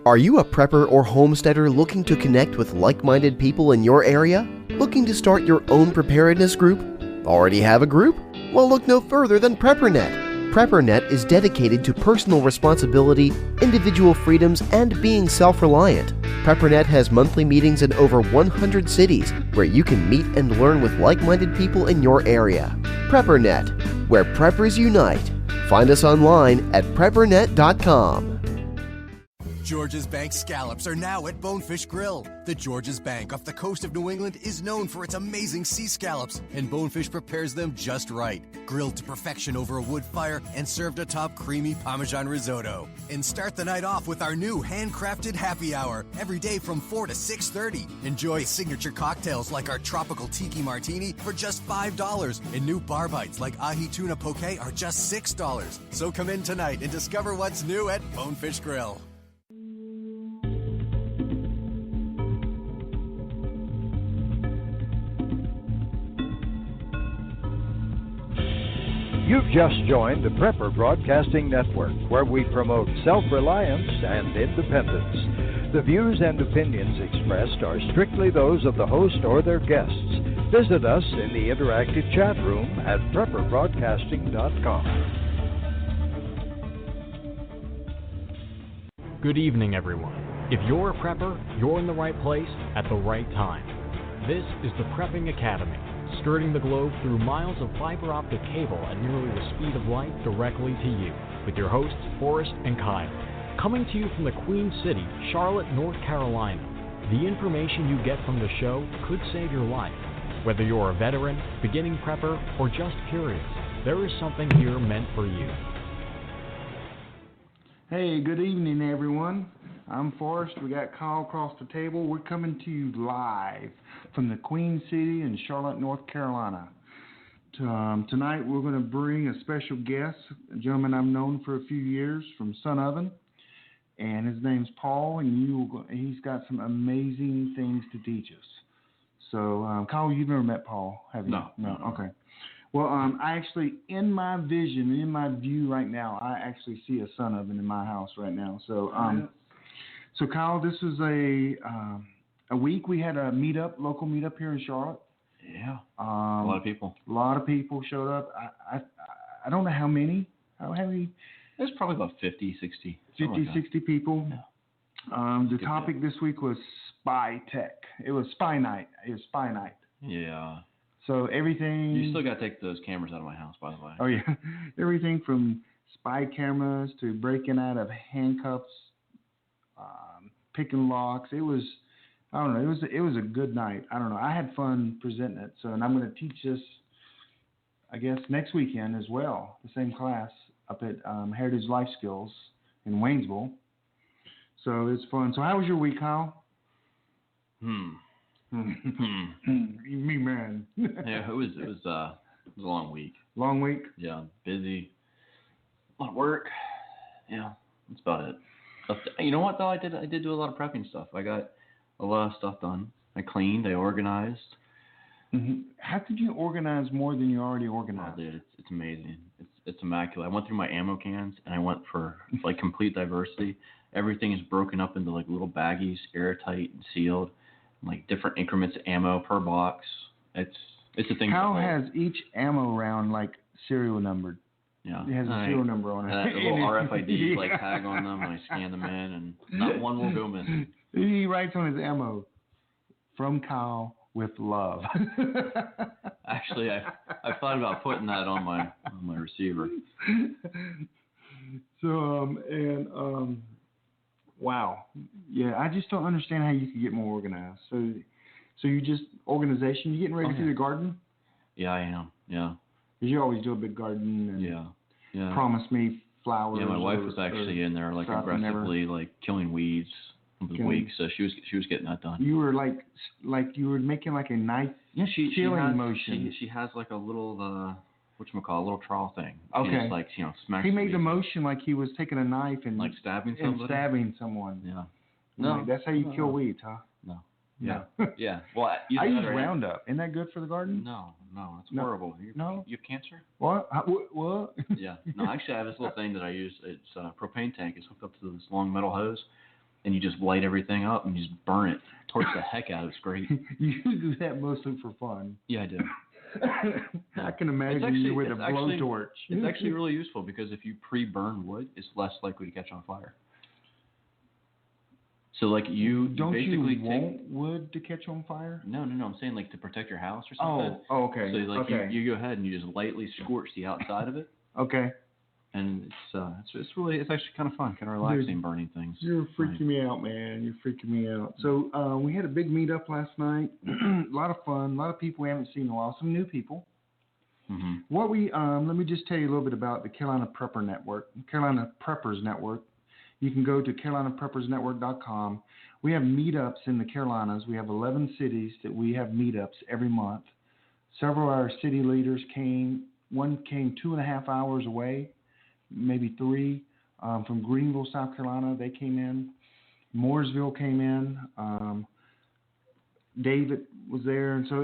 Are you a prepper or homesteader looking to connect with like-minded people in your area? Looking to start your own preparedness group? Already have a group? Well, look no further than PrepperNet. PrepperNet is dedicated to personal responsibility, individual freedoms, and being self-reliant. PrepperNet has monthly meetings in over 100 cities where you can meet and learn with like-minded people in your area. PrepperNet, where preppers unite. Find us online at preppernet.com. George's Bank scallops are now at Bonefish Grill. The George's Bank off the coast of New England is known for its amazing sea scallops, and Bonefish prepares them just right. Grilled to perfection over a wood fire and served atop creamy Parmesan risotto. And start the night off with our new handcrafted happy hour every day from 4 to 6:30. Enjoy signature cocktails like our tropical tiki martini for just $5, and new bar bites like ahi tuna poke are just $6. So come in tonight and discover what's new at Bonefish Grill. You've just joined the Prepper Broadcasting Network, where we promote self-reliance and independence. The views and opinions expressed are strictly those of the host or their guests. Visit us in the interactive chat room at prepperbroadcasting.com. Good evening, everyone. If you're a prepper, you're in the right place at the right time. This is the Prepping Academy, skirting the globe through miles of fiber optic cable at nearly the speed of light directly to you, with your hosts Forrest and Kyle. Coming to you from the Queen City, Charlotte, North Carolina. The information you get from the show could save your life. Whether you're a veteran, beginning prepper, or just curious, there is something here meant for you. Hey, good evening, everyone. I'm Forrest. We got Kyle across the table. We're coming to you live from the Queen City in Charlotte, North Carolina. Tonight we're going to bring a special guest, a gentleman I've known for a few years from Sun Oven, and his name's Paul, and he's got some amazing things to teach us. So, Kyle, you've never met Paul, have you? No. Okay. Well, I actually, in my vision, in my view right now, I actually see a Sun Oven in my house right now. So, So, Kyle, this was a week we had a local meetup here in Charlotte. Yeah, a lot of people. A lot of people showed up. I don't know how many. How many? There's probably about 50, 60. 60 people. Yeah. The topic this week was spy tech. It was spy night. Yeah. So everything. You still got to take those cameras out of my house, by the way. Oh, yeah. Everything from spy cameras to breaking out of handcuffs, picking locks. It was, I don't know, it was a good night. I don't know. I had fun presenting it. So, and I'm going to teach this, I guess, next weekend as well, the same class up at Heritage Life Skills in Waynesville. So it's fun. So how was your week, Kyle? Me, man. Yeah, it was a long week. Long week? Yeah, busy. A lot of work. Yeah, that's about it. You know what, though? I did do a lot of prepping stuff. I got a lot of stuff done. I cleaned. I organized. Mm-hmm. How could you organize more than you already organized? Oh, dude, it's amazing. It's immaculate. I went through my ammo cans, and I went for, like, complete diversity. Everything is broken up into, like, little baggies, airtight and sealed, like, different increments of ammo per box. It's a thing. How has each ammo round, like, serial numbered? Yeah. It has a serial number on it. And a little RFID like tag on them, and I scan them in, and not one will go missing. He writes on his ammo, "From Kyle with love." Actually, I've thought about putting that on my receiver. So wow, yeah, I just don't understand how you could get more organized. So you just organization. You getting ready to do the garden? Yeah, I am. Yeah. Because you always do a big garden and yeah. promise me flowers. Yeah, my wife was actually in there like aggressively like killing weeds over the week, so she was getting that done. You were like you were making like a knife peeling motion. She has like a little a little trowel thing. Okay. She just like smacks. He made the motion like he was taking a knife and like stabbing somebody. And stabbing someone. Yeah. No, that's how you kill weeds, huh? No. Yeah. Yeah. Well, I either use that or- Roundup. Isn't that good for the garden? No, it's No. horrible. No. You have cancer? What? What? Yeah. No, actually, I have this little thing that I use. It's a propane tank. It's hooked up to this long metal hose, and you just light everything up and you just burn it. Torch the heck out of it. It's great. You do that mostly for fun. Yeah, I do. I can imagine you with a blowtorch. It's actually really useful because if you pre-burn wood, it's less likely to catch on fire. So like Don't basically you want wood to catch on fire? No. I'm saying like to protect your house or something. Oh, okay. So like okay. you go ahead and you just lightly scorch the outside of it, Okay. and it's actually kind of fun, kind of relaxing burning things. You're freaking me out, man. You're freaking me out. So we had a big meetup last night. A lot of fun. A lot of people we haven't seen in a while. Some new people. Mm-hmm. What we let me just tell you a little bit about the Carolina Prepper Network, Carolina Preppers Network. You can go to CarolinaPreppersNetwork.com. We have meetups in the Carolinas. We have 11 cities that we have meetups every month. Several of our city leaders came. One came 2.5 hours away, maybe 3, from Greenville, South Carolina. They came in. Mooresville came in. David was there, and so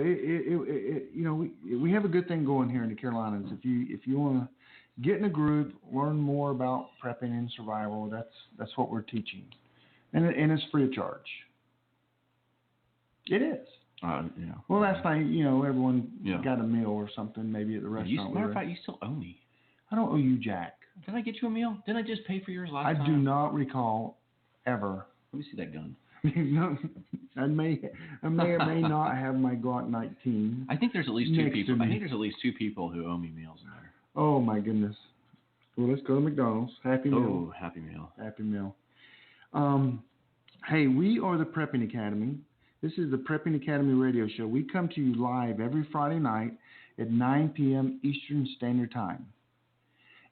we have a good thing going here in the Carolinas. If you want to get in a group, learn more about prepping and survival, that's what we're teaching, and it's free of charge. It is. Yeah. Well, last night, everyone Yeah. got a meal or something, maybe at the restaurant. Matter of fact, you still owe me. I don't owe you jack. Did I get you a meal? Didn't I just pay for yours last I time? do not recall ever. Let me see that gun. No, I may or may not have my Glock 19. I think there's at least two Next to people. me. I think there's at least 2 people who owe me meals in there. Oh my goodness. Well, let's go to McDonald's. Happy Meal. Oh, Happy Meal. Happy Meal. Hey, we are the Prepping Academy. This is the Prepping Academy radio show. We come to you live every Friday night at 9 p.m. Eastern Standard Time.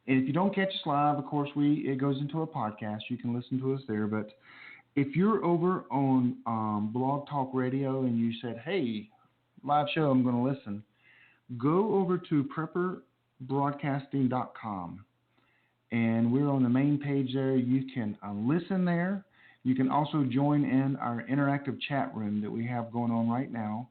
And if you don't catch us live, of course, it goes into a podcast. You can listen to us there. But if you're over on Blog Talk Radio and you said, hey, live show, I'm going to listen, go over to prepperbroadcasting.com. And we're on the main page there. You can listen there. You can also join in our interactive chat room that we have going on right now.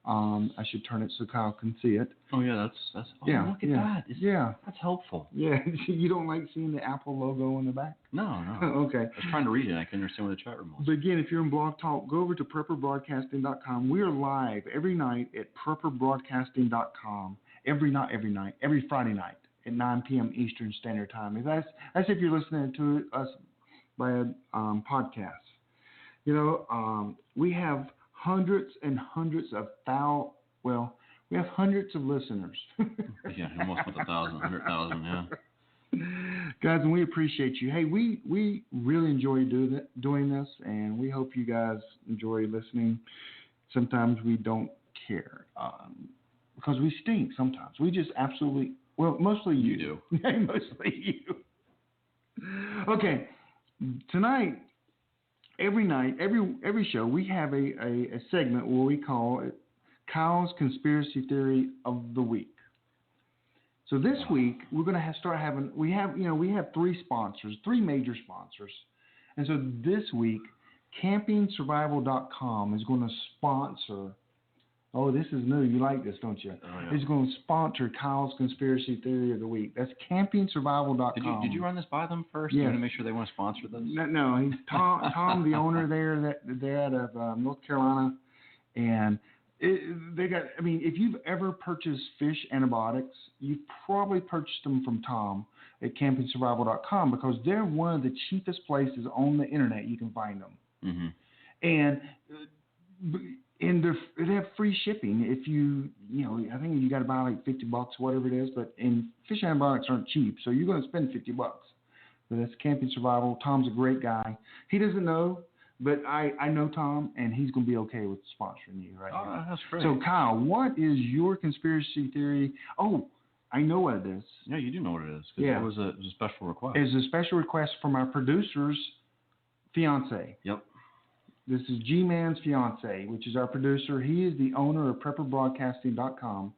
I should turn it so Kyle can see it. Oh yeah, that's. Yeah, Look at yeah, that. That's helpful. Yeah, you don't like seeing the Apple logo on the back? No. Okay. I was trying to read it. I couldn't understand what the chat room was. But again, if you're in Blog Talk, go over to prepperbroadcasting.com. We are live every night at prepperbroadcasting.com. Every Friday night at 9 p.m. Eastern Standard Time. That's if you're listening to us by a podcast. We have hundreds and hundreds of we have hundreds of listeners. Yeah, almost with 1,000, 100,000, yeah. Guys, and we appreciate you. Hey, we really enjoy doing this, and we hope you guys enjoy listening. Sometimes we don't care because we stink sometimes. We just absolutely, mostly you. You do. Mostly you. Okay, tonight, every night, every show, we have a segment where we call it Kyle's Conspiracy Theory of the Week. So this week we're going to start having. We have 3 major sponsors, and so this week, CampingSurvival.com is going to sponsor. Oh, this is new. You like this, don't you? Oh, yeah. It's going to sponsor Kyle's Conspiracy Theory of the Week. That's CampingSurvival.com. Did you run this by them first? Yes. You want to make sure they want to sponsor this? No, he's Tom, the owner there. They're out of North Carolina, and they got. I mean, if you've ever purchased fish antibiotics, you've probably purchased them from Tom at CampingSurvival.com because they're one of the cheapest places on the internet you can find them, and they have free shipping. If I think you got to buy like $50, whatever it is. But fish antibiotics aren't cheap, so you're going to spend $50. So that's Camping Survival. Tom's a great guy. He doesn't know, but I know Tom, and he's going to be okay with sponsoring you right now. That's great. So Kyle, what is your conspiracy theory? Oh, I know what it is. Yeah, you do know what it is. 'Cause Yeah. it was a special request. It's a special request from our producer's fiance. Yep. This is G-Man's fiance, which is our producer. He is the owner of PrepperBroadcasting.com,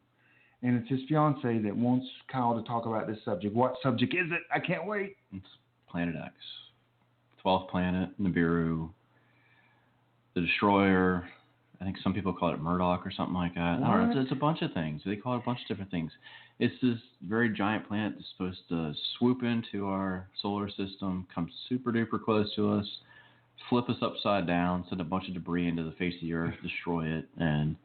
and it's his fiance that wants Kyle to talk about this subject. What subject is it? I can't wait. It's Planet X, 12th planet, Nibiru, the Destroyer, I think some people call it Murdoch or something like that. I don't know. It's a bunch of things. They call it a bunch of different things. It's this very giant planet that's supposed to swoop into our solar system, come super duper close to us, flip us upside down, send a bunch of debris into the face of the Earth, destroy it, and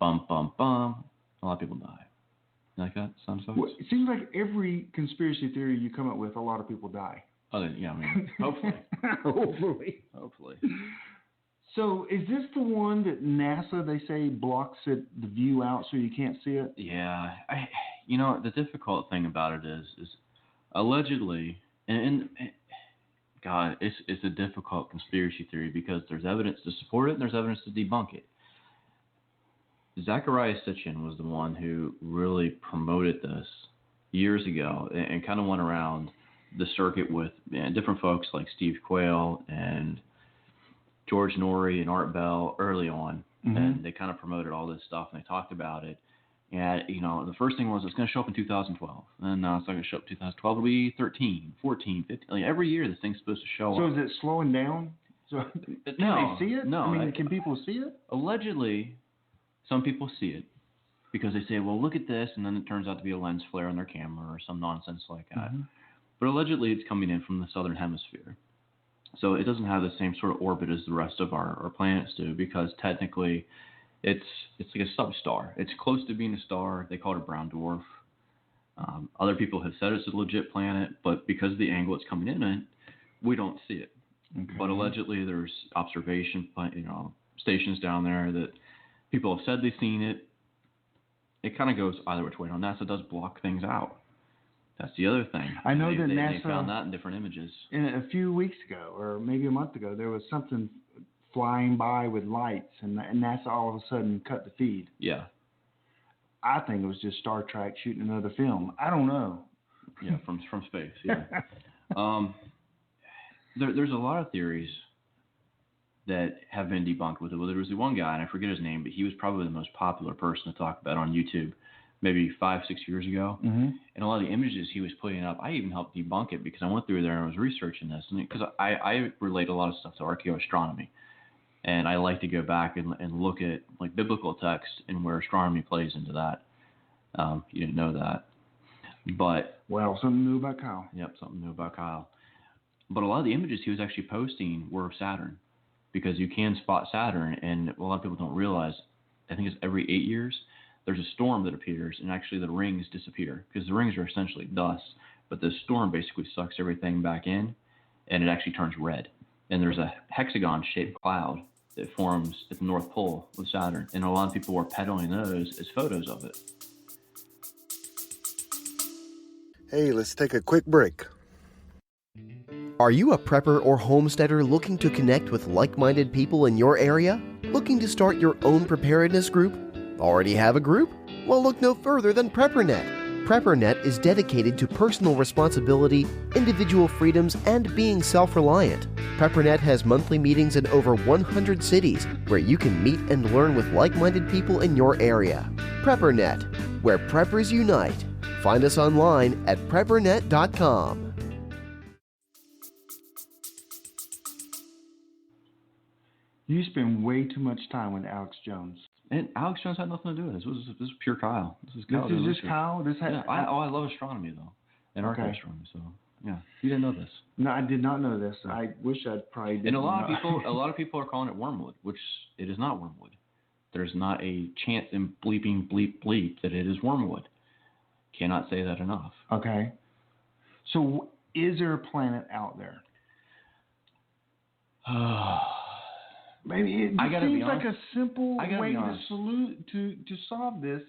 bum, bum, bum, a lot of people die. You like that sound effects? Well, it seems like every conspiracy theory you come up with, a lot of people die. Yeah, I mean, hopefully. Hopefully. So is this the one that NASA, they say, blocks the view out so you can't see it? Yeah. The difficult thing about it is allegedly, and God, it's a difficult conspiracy theory because there's evidence to support it and there's evidence to debunk it. Zecharia Sitchin was the one who really promoted this years ago and kind of went around the circuit with different folks like Steve Quayle and George Norrie and Art Bell early on, and they kind of promoted all this stuff and they talked about it. And, the first thing was it's going to show up in 2012. And now it's not going to show up in 2012. It'll be 13, 14, 15. Like every year this thing's supposed to show up. So is it slowing down? So can they see it? No. I mean, can people see it? Allegedly, some people see it because they say, well, look at this. And then it turns out to be a lens flare on their camera or some nonsense like that. But allegedly it's coming in from the southern hemisphere. So it doesn't have the same sort of orbit as the rest of our planets do because technically it's like a substar. It's close to being a star. They call it a brown dwarf. Other people have said it's a legit planet, but because of the angle it's coming in at, we don't see it. Okay. But allegedly there's observation stations down there that people have said they've seen it. It kind of goes either which way. NASA does block things out. That's the other thing. I know that NASA they found that in different images. A few weeks ago, or maybe a month ago, there was something flying by with lights, and NASA all of a sudden cut the feed. Yeah. I think it was just Star Trek shooting another film. I don't know. Yeah, from space. Yeah. There's a lot of theories that have been debunked with it. Well, there was the one guy, and I forget his name, but he was probably the most popular person to talk about on YouTube. Maybe 5-6 years ago, and a lot of the images he was putting up, I even helped debunk it because I went through there and I was researching this, and because I relate a lot of stuff to archaeoastronomy, and I like to go back and look at like biblical text and where astronomy plays into that. You didn't know that, but something new about Kyle. Yep, something new about Kyle. But a lot of the images he was actually posting were of Saturn, because you can spot Saturn, and a lot of people don't realize. I think it's every 8 years. There's a storm that appears, and actually the rings disappear because the rings are essentially dust, but the storm basically sucks everything back in, and it actually turns red. And there's a hexagon-shaped cloud that forms at the North Pole with Saturn, and a lot of people were peddling those as photos of it. Hey, let's take a quick break. Are you a prepper or homesteader looking to connect with like-minded people in your area? Looking to start your own preparedness group? Already have a group? Well, look no further than PrepperNet. PrepperNet is dedicated to personal responsibility, individual freedoms, and being self-reliant. PrepperNet has monthly meetings in over 100 cities where you can meet and learn with like-minded people in your area. PrepperNet, where preppers unite. Find us online at preppernet.com. You spend way too much time with Alex Jones. And Alex Jones had nothing to do with this. This is pure Kyle. This is Kyle. This is just Kyle? I love astronomy, though. And archaeoastronomy, so yeah. You didn't know this. No, I did not know this. I wish I'd probably did. And a lot of people are calling it wormwood, which it is not wormwood. There's not a chance in bleeping bleep bleep that it is wormwood. Cannot say that enough. Okay. So is there a planet out there? Maybe it seems like a simple way to solve this.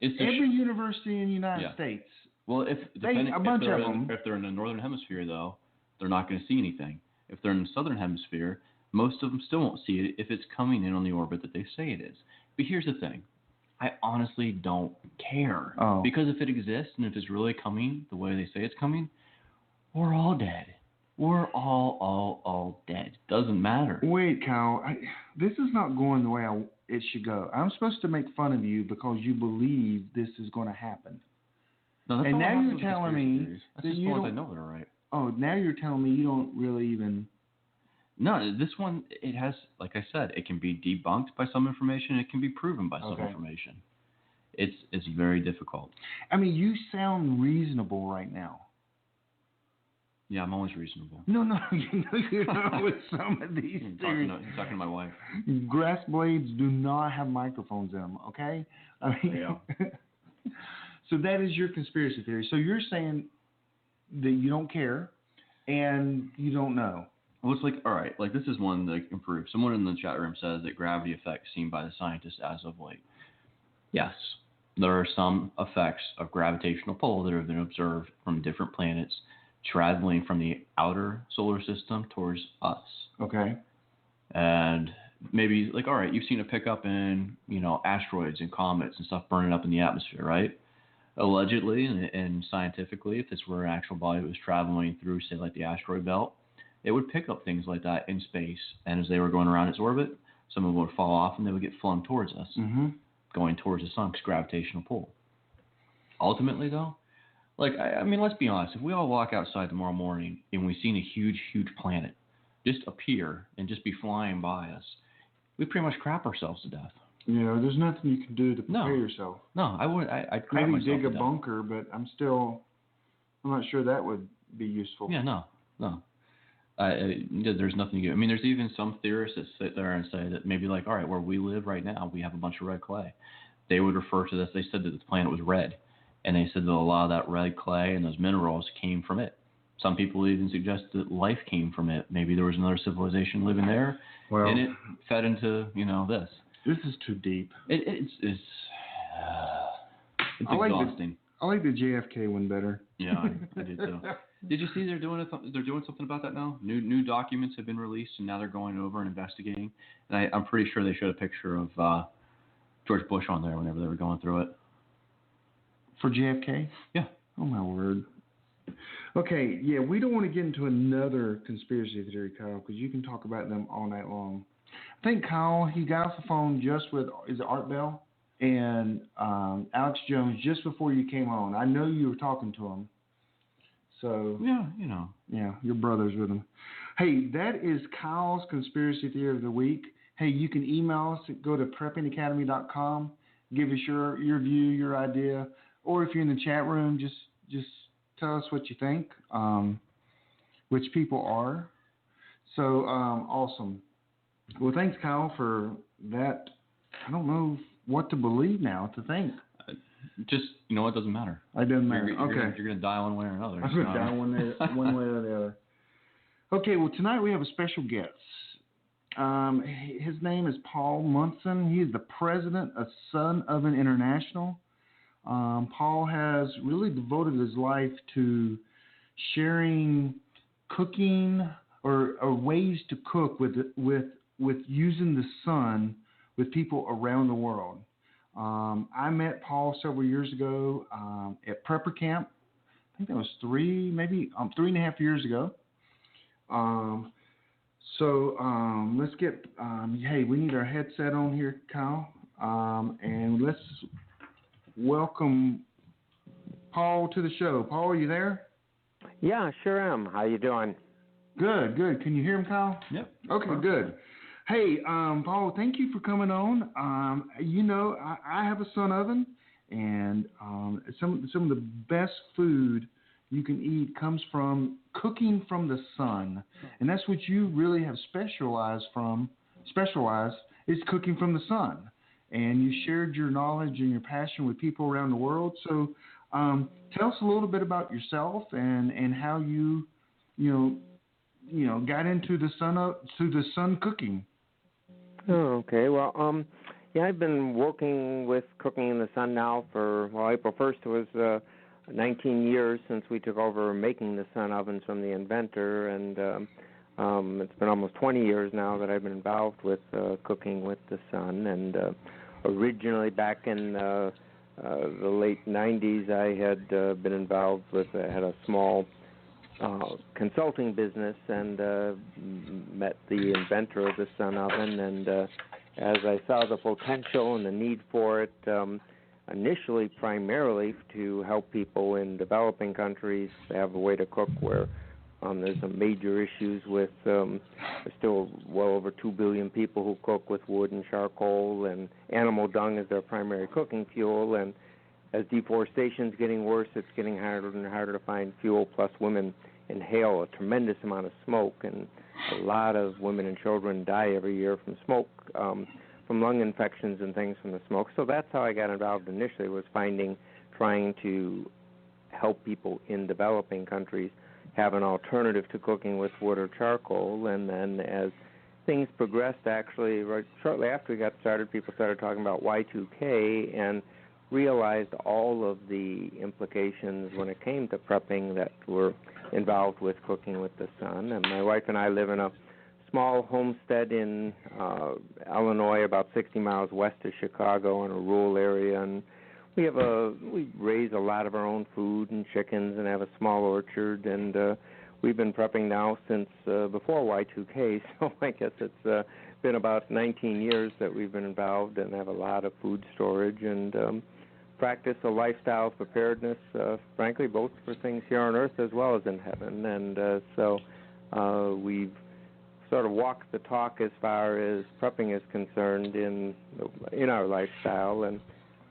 Every university in the United States. Well, if they're in the northern hemisphere, though, they're not going to see anything. If they're in the southern hemisphere, most of them still won't see it if it's coming in on the orbit that they say it is. But here's the thing. I honestly don't care. Oh. Because if it exists and if it's really coming the way they say it's coming, we're all dead. We're all dead. Doesn't matter. Wait, Kyle. This is not going the way it should go. I'm supposed to make fun of you because you believe this is going to happen. No, that's and not now you're telling me that you don't. I know they're right. Oh, now you're telling me you don't really even. No, this one, it has, like I said, it can be debunked by some information. It can be proven by some information. It's very difficult. I mean, you sound reasonable right now. Yeah, I'm always reasonable. No, you're not with some of these theories. You're talking to my wife. Grass blades do not have microphones in them, okay? I mean, Yeah. So that is your conspiracy theory. So you're saying that you don't care and you don't know. Well, it's like, all right, like this is one that can prove. Someone in the chat room says that gravity effects seen by the scientists as of late. Yes, there are some effects of gravitational pull that have been observed from different planets traveling from the outer solar system towards us. Okay. And maybe, like, all right, you've seen a pickup in, asteroids and comets and stuff burning up in the atmosphere, right? Allegedly and scientifically, if this were an actual body that was traveling through, say, like the asteroid belt, it would pick up things like that in space. And as they were going around its orbit, some of them would fall off and they would get flung towards us, going towards the sun's gravitational pull. Ultimately, though, like, I mean, let's be honest. If we all walk outside tomorrow morning and we've seen a huge, huge planet just appear and just be flying by us, we pretty much crap ourselves to death. There's nothing you can do to prepare yourself. No, I wouldn't. I'd crap Maybe myself dig a to death. bunker, but I'm not sure that would be useful. Yeah, no. There's nothing you do. I mean, there's even some theorists that sit there and say that maybe, like, all right, where we live right now, we have a bunch of red clay. They would refer to this. They said that the planet was red, and they said that a lot of that red clay and those minerals came from it. Some people even suggest that life came from it. Maybe there was another civilization living there, and it fed into this. This is too deep. It's exhausting. I like the JFK one better. Yeah, I did too. Did you see they're doing something about that now? New documents have been released, and now they're going over and investigating. And I'm pretty sure they showed a picture of George Bush on there whenever they were going through it. For JFK? Yeah. Oh, my word. Okay, yeah, we don't want to get into another conspiracy theory, Kyle, because you can talk about them all night long. I think Kyle, he got off the phone just with, is it Art Bell? And Alex Jones just before you came on. I know you were talking to him. So yeah, Yeah, your brother's with him. Hey, that is Kyle's conspiracy theory of the week. Hey, you can email us. Go to preppingacademy.com. Give us your view, your idea, or if you're in the chat room, just tell us what you think. Which people are. So awesome. Well, thanks, Kyle, for that. I don't know what to believe now, to think. Just, it doesn't matter. It doesn't matter. You're going to die one way or another. I'm going to die one way or the other. Okay, well, tonight we have a special guest. His name is Paul Munson. He is the president of Sun Oven International. Paul has really devoted his life to sharing cooking or ways to cook with using the sun with people around the world. I met Paul several years ago at Prepper Camp. I think that was 3.5 years ago. So let's get, hey, we need our headset on here, Kyle. And let's welcome Paul to the show. Paul, are you there? Yeah, sure am. How you doing? Good. Can you hear him, Kyle? Yep. Okay, good. Hey, Paul, thank you for coming on. I have a Sun Oven, and some of the best food you can eat comes from cooking from the sun, and that's what you really have specialized is cooking from the sun. And you shared your knowledge and your passion with people around the world. So, tell us a little bit about yourself and how you got into the sun cooking. Oh, okay. Well, I've been working with cooking in the sun now for, April 1st was 19 years since we took over making the sun ovens from the inventor, and it's been almost 20 years now that I've been involved with cooking with the sun. And originally back in the late 90s, I had been involved with, had a small consulting business and met the inventor of the sun oven, and as I saw the potential and the need for it, initially primarily to help people in developing countries have a way to cook where There's some major issues with there's still well over 2 billion people who cook with wood and charcoal, and animal dung is their primary cooking fuel. And as deforestation is getting worse, it's getting harder and harder to find fuel. Plus, women inhale a tremendous amount of smoke, and a lot of women and children die every year from smoke, from lung infections and things from the smoke. So that's how I got involved initially, was trying to help people in developing countries have an alternative to cooking with wood or charcoal. And then as things progressed, actually, right shortly after we got started, people started talking about Y2K and realized all of the implications when it came to prepping that were involved with cooking with the sun. And my wife and I live in a small homestead in Illinois, about 60 miles west of Chicago, in a rural area, and we raise a lot of our own food and chickens and have a small orchard, and we've been prepping now since before Y2K, so I guess it's been about 19 years that we've been involved and have a lot of food storage and practice a lifestyle of preparedness, frankly, both for things here on Earth as well as in heaven. And so we've sort of walked the talk as far as prepping is concerned in our lifestyle, and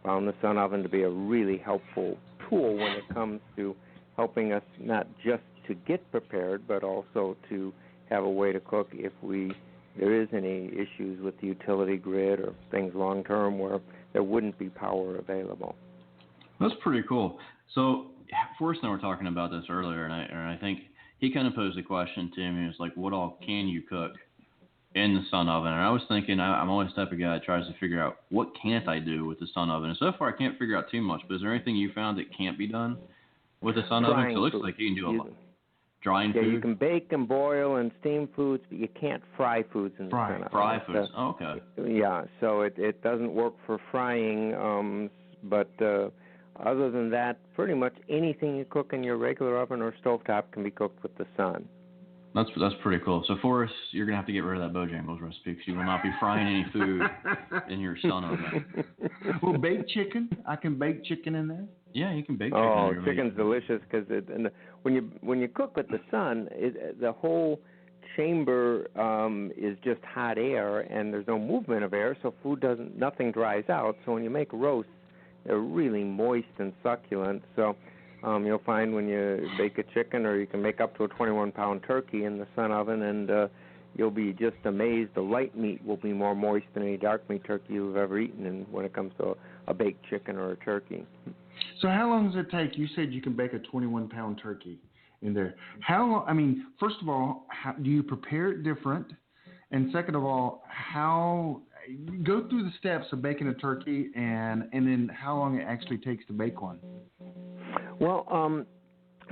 found the sun oven to be a really helpful tool when it comes to helping us not just to get prepared, but also to have a way to cook if there is any issues with the utility grid or things long term where there wouldn't be power available. That's pretty cool. So Forrest and I were talking about this earlier, and I think he kind of posed a question to me. He was like, what all can you cook in the sun oven? And I was thinking, I'm always the type of guy that tries to figure out what can't I do with the sun oven. And so far, I can't figure out too much. But is there anything you found that can't be done with the sun oven? So it looks like you can do a lot. Drying food? Yeah, you can bake and boil and steam foods, but you can't fry foods in the sun oven. Fry foods. Oh, okay. Yeah, so it doesn't work for frying, but other than that, pretty much anything you cook in your regular oven or stovetop can be cooked with the sun. That's pretty cool. So, Forrest, you're going to have to get rid of that Bojangles recipe because you will not be frying any food in your sun oven. Well, baked chicken. I can bake chicken in there. Yeah, you can bake chicken. Oh, chicken's delicious because when you cook with the sun, the whole chamber is just hot air and there's no movement of air, so nothing dries out. So when you make roasts, they're really moist and succulent. So you'll find when you bake a chicken, or you can make up to a 21-pound turkey in the sun oven, and you'll be just amazed. The light meat will be more moist than any dark meat turkey you've ever eaten, and when it comes to a baked chicken or a turkey. So how long does it take? You said you can bake a 21-pound turkey in there. How long? I mean, first of all, how do you prepare it different? And second of all, go through the steps of baking a turkey, and then how long it actually takes to bake one. Well,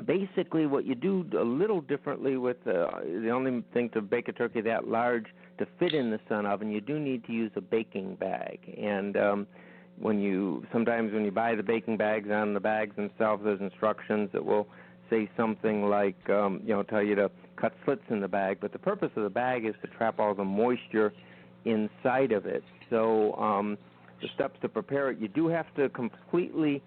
basically what you do a little differently with the only thing to bake a turkey that large to fit in the sun oven, you do need to use a baking bag. And sometimes when you buy the baking bags, on the bags themselves there's instructions that will say something like, tell you to cut slits in the bag. But the purpose of the bag is to trap all the moisture inside of it. So the steps to prepare it, you do have to completely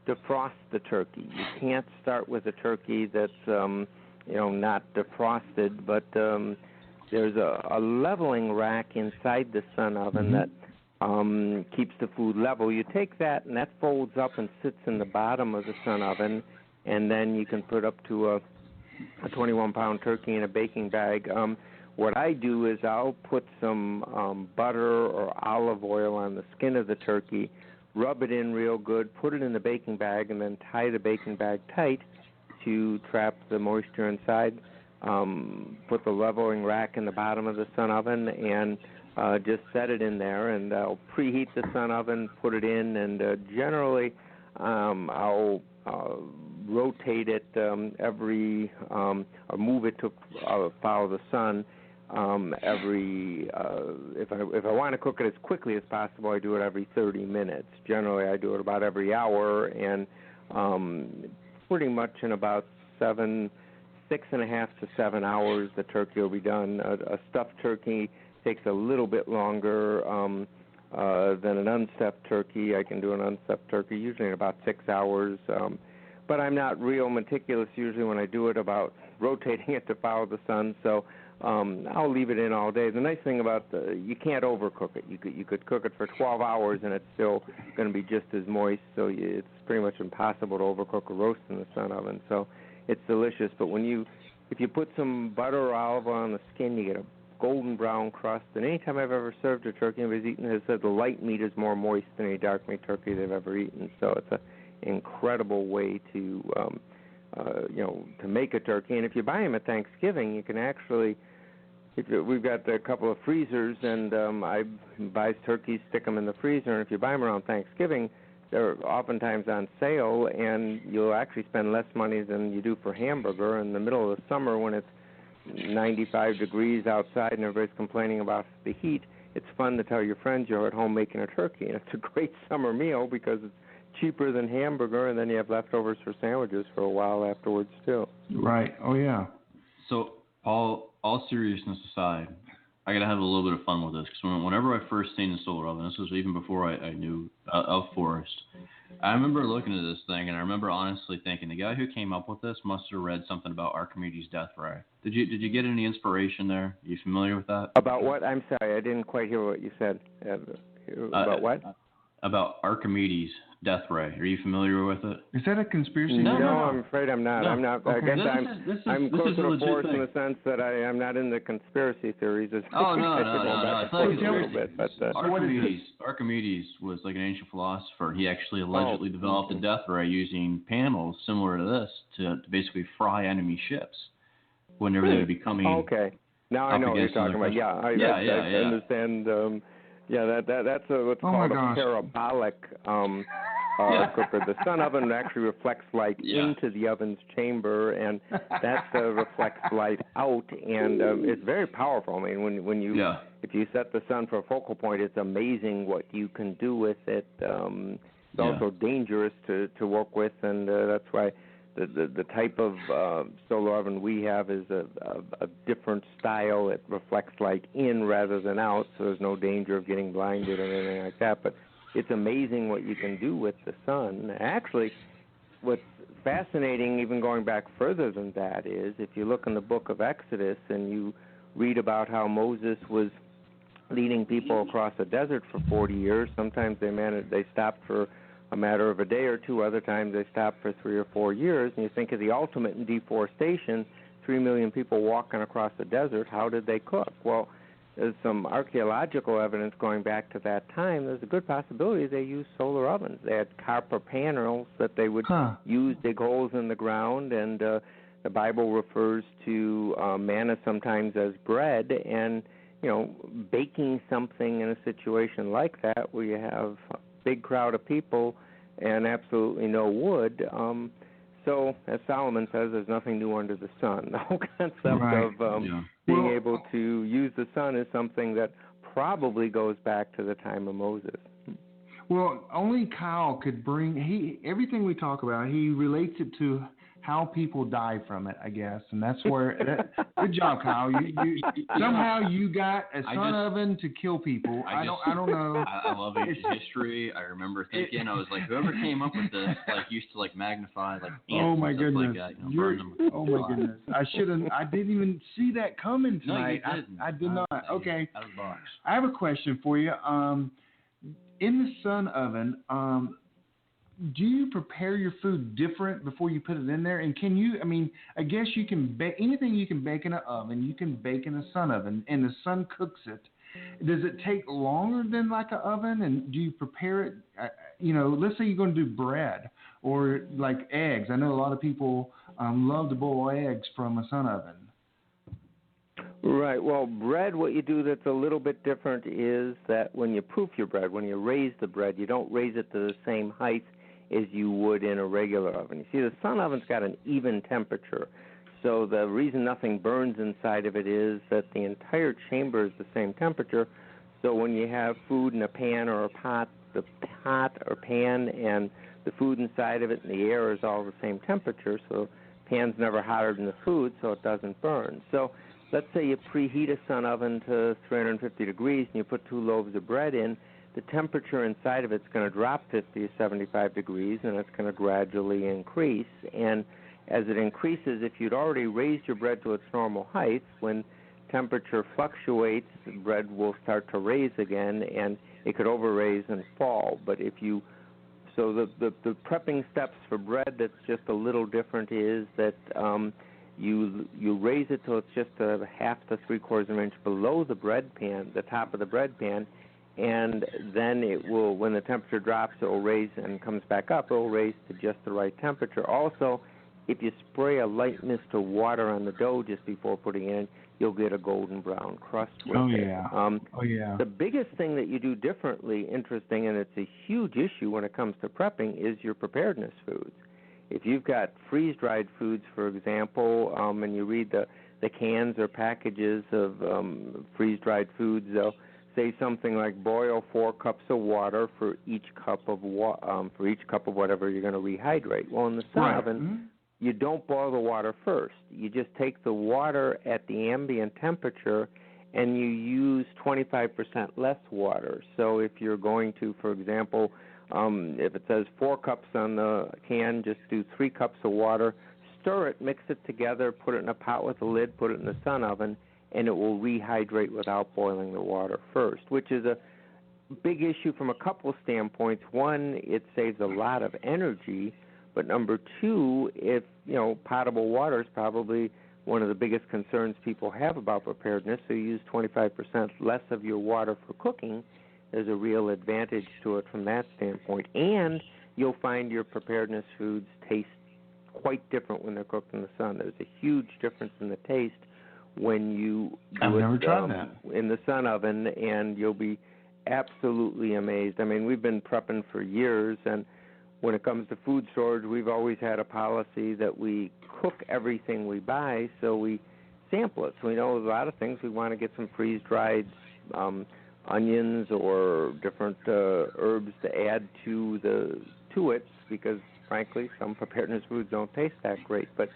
defrost the turkey. You can't start with a turkey that's not defrosted, but there's a leveling rack inside the sun oven that keeps the food level. You take that, and that folds up and sits in the bottom of the sun oven, and then you can put up to a 21-pound turkey in a baking bag. What I do is I'll put some butter or olive oil on the skin of the turkey, rub it in real good, put it in the baking bag, and then tie the baking bag tight to trap the moisture inside. Put the leveling rack in the bottom of the sun oven and just set it in there, and I'll preheat the sun oven, put it in, and generally I'll rotate it or move it to follow the sun if I want to cook it as quickly as possible, I do it every 30 minutes. Generally, I do it about every hour, and pretty much in about 6.5 to 7 hours, the turkey will be done. A stuffed turkey takes a little bit longer than an unstuffed turkey. I can do an unstuffed turkey usually in about 6 hours. but I'm not real meticulous usually when I do it about rotating it to follow the sun. So I'll leave it in all day. The nice thing about you can't overcook it. You could cook it for 12 hours and it's still going to be just as moist. So it's pretty much impossible to overcook a roast in the sun oven. So it's delicious. But if you put some butter or olive oil on the skin, you get a golden brown crust. And anytime I've ever served a turkey anybody's eaten has said the light meat is more moist than any dark meat turkey they've ever eaten. So it's an incredible way to to make a turkey. And if you buy them at Thanksgiving, you can actually, we've got a couple of freezers, and I buy turkeys, stick them in the freezer, and if you buy them around Thanksgiving, they're oftentimes on sale, and you'll actually spend less money than you do for hamburger. In the middle of the summer when it's 95 degrees outside and everybody's complaining about the heat, it's fun to tell your friends you're at home making a turkey, and it's a great summer meal because it's cheaper than hamburger, and then you have leftovers for sandwiches for a while afterwards too. Right. Oh yeah. So, Paul, all seriousness aside, I got to have a little bit of fun with this because whenever I first seen the solar oven, this was even before I knew of Forrest. I remember looking at this thing, and I remember honestly thinking the guy who came up with this must have read something about Archimedes' death ray. Did you get any inspiration there? Are you familiar with that? About what? I'm sorry, I didn't quite hear what you said. About what? About Archimedes' death ray. Are you familiar with it? Is that a conspiracy? No, I'm afraid I'm not. No. I'm not. Okay. I guess I'm closer to Forrest in the sense that I'm not in the conspiracy theories. Oh no. It's like a little bit, but, Archimedes was like an ancient philosopher. He actually allegedly developed a death ray using panels similar to this to basically fry enemy ships whenever they would be coming. Okay. Now I know what you're talking about. Yeah, I understand. That's what's called a parabolic cooker. The sun oven actually reflects light into the oven's chamber, and that reflects light out, and it's very powerful. I mean, when you if you set the sun for a focal point, it's amazing what you can do with it. It's also dangerous to work with, and that's why the type of solar oven we have is a different style. It reflects light in rather than out, so there's no danger of getting blinded or anything like that. But it's amazing what you can do with the sun. Actually, what's fascinating, even going back further than that, is if you look in the book of Exodus and you read about how Moses was leading people across the desert for 40 years. Sometimes they stopped for a matter of a day or two. Other times they stopped for 3 or 4 years. And you think of the ultimate in deforestation, 3 million people walking across the desert. How did they cook? Well, there's some archaeological evidence going back to that time. There's a good possibility they used solar ovens. They had copper panels that they would use, dig holes in the ground, and the Bible refers to manna sometimes as bread. And, baking something in a situation like that where you have a big crowd of people and absolutely no wood. So, as Solomon says, there's nothing new under the sun. The whole concept of being able to use the sun is something that probably goes back to the time of Moses. Well, only Kyle could bring everything we talk about. He relates it to how people die from it, I guess, and that's where. Good job, Kyle. You somehow you got a sun oven to kill people. I don't know. I love ancient history. I remember thinking, I was like, whoever came up with this, used to magnify ants oh my and goodness. stuff like that. Burn them. Oh my goodness. I didn't even see that coming tonight. No, you didn't. I did not. Okay. Out of the box. I have a question for you. In the sun oven, do you prepare your food different before you put it in there? And I guess you can bake anything you can bake in an oven, you can bake in a sun oven, and the sun cooks it. Does it take longer than like an oven? And do you prepare it, let's say you're going to do bread or like eggs. I know a lot of people love to boil eggs from a sun oven. Right. Well, bread, what you do that's a little bit different is that when you proof your bread, when you raise the bread, you don't raise it to the same height as you would in a regular oven. You see, the sun oven's got an even temperature. So the reason nothing burns inside of it is that the entire chamber is the same temperature. So when you have food in a pan or a pot, the pot or pan and the food inside of it and the air is all the same temperature. So the pan's never hotter than the food, so it doesn't burn. So let's say you preheat a sun oven to 350 degrees and you put 2 loaves of bread in. the temperature inside of it's going to drop 50 or 75 degrees, and it's going to gradually increase. And as it increases, if you'd already raised your bread to its normal height, when temperature fluctuates, the bread will start to raise again, and it could over-raise and fall. But if you So the prepping steps for bread that's just a little different is that you raise it till it's just a half to 3/4 of an inch below the bread pan, the top of the bread pan, and then it will, when the temperature drops, it will raise and comes back up. It will raise to just the right temperature. Also, if you spray a light mist of water on the dough just before putting it in, you'll get a golden brown crust with it. The biggest thing that you do differently, interesting, and it's a huge issue when it comes to prepping, is your preparedness foods. If you've got freeze-dried foods, for example, and you read the cans or packages of freeze-dried foods, they'll say something like boil 4 cups of water for each cup of whatever you're going to rehydrate. Well, in the sun oven, you don't boil the water first. You just take the water at the ambient temperature and you use 25% less water. So if you're going to, for example, if it says 4 cups on the can, just do 3 cups of water, stir it, mix it together, put it in a pot with a lid, put it in the sun oven, and it will rehydrate without boiling the water first, which is a big issue from a couple standpoints. One, it saves a lot of energy, but number two, if potable water is probably one of the biggest concerns people have about preparedness, so you use 25% less of your water for cooking. There's a real advantage to it from that standpoint. And you'll find your preparedness foods taste quite different when they're cooked in the sun. There's a huge difference in the taste when you do it in the sun oven, and you'll be absolutely amazed. I mean, we've been prepping for years, and when it comes to food storage, we've always had a policy that we cook everything we buy, so we sample it. So we know a lot of things. We want to get some freeze-dried onions or different herbs to add to it, because frankly, some preparedness foods don't taste that great. But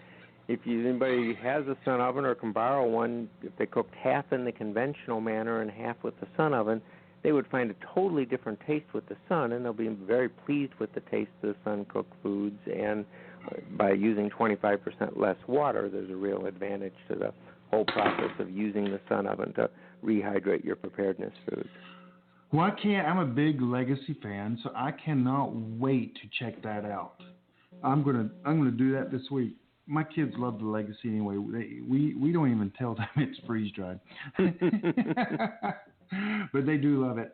if anybody has a sun oven or can borrow one, if they cooked half in the conventional manner and half with the sun oven, they would find a totally different taste with the sun, and they'll be very pleased with the taste of the sun-cooked foods. And by using 25% less water, there's a real advantage to the whole process of using the sun oven to rehydrate your preparedness foods. Well, I'm a big Legacy fan, so I cannot wait to check that out. I'm gonna do that this week. My kids love the Legacy anyway. We don't even tell them it's freeze dried, but they do love it.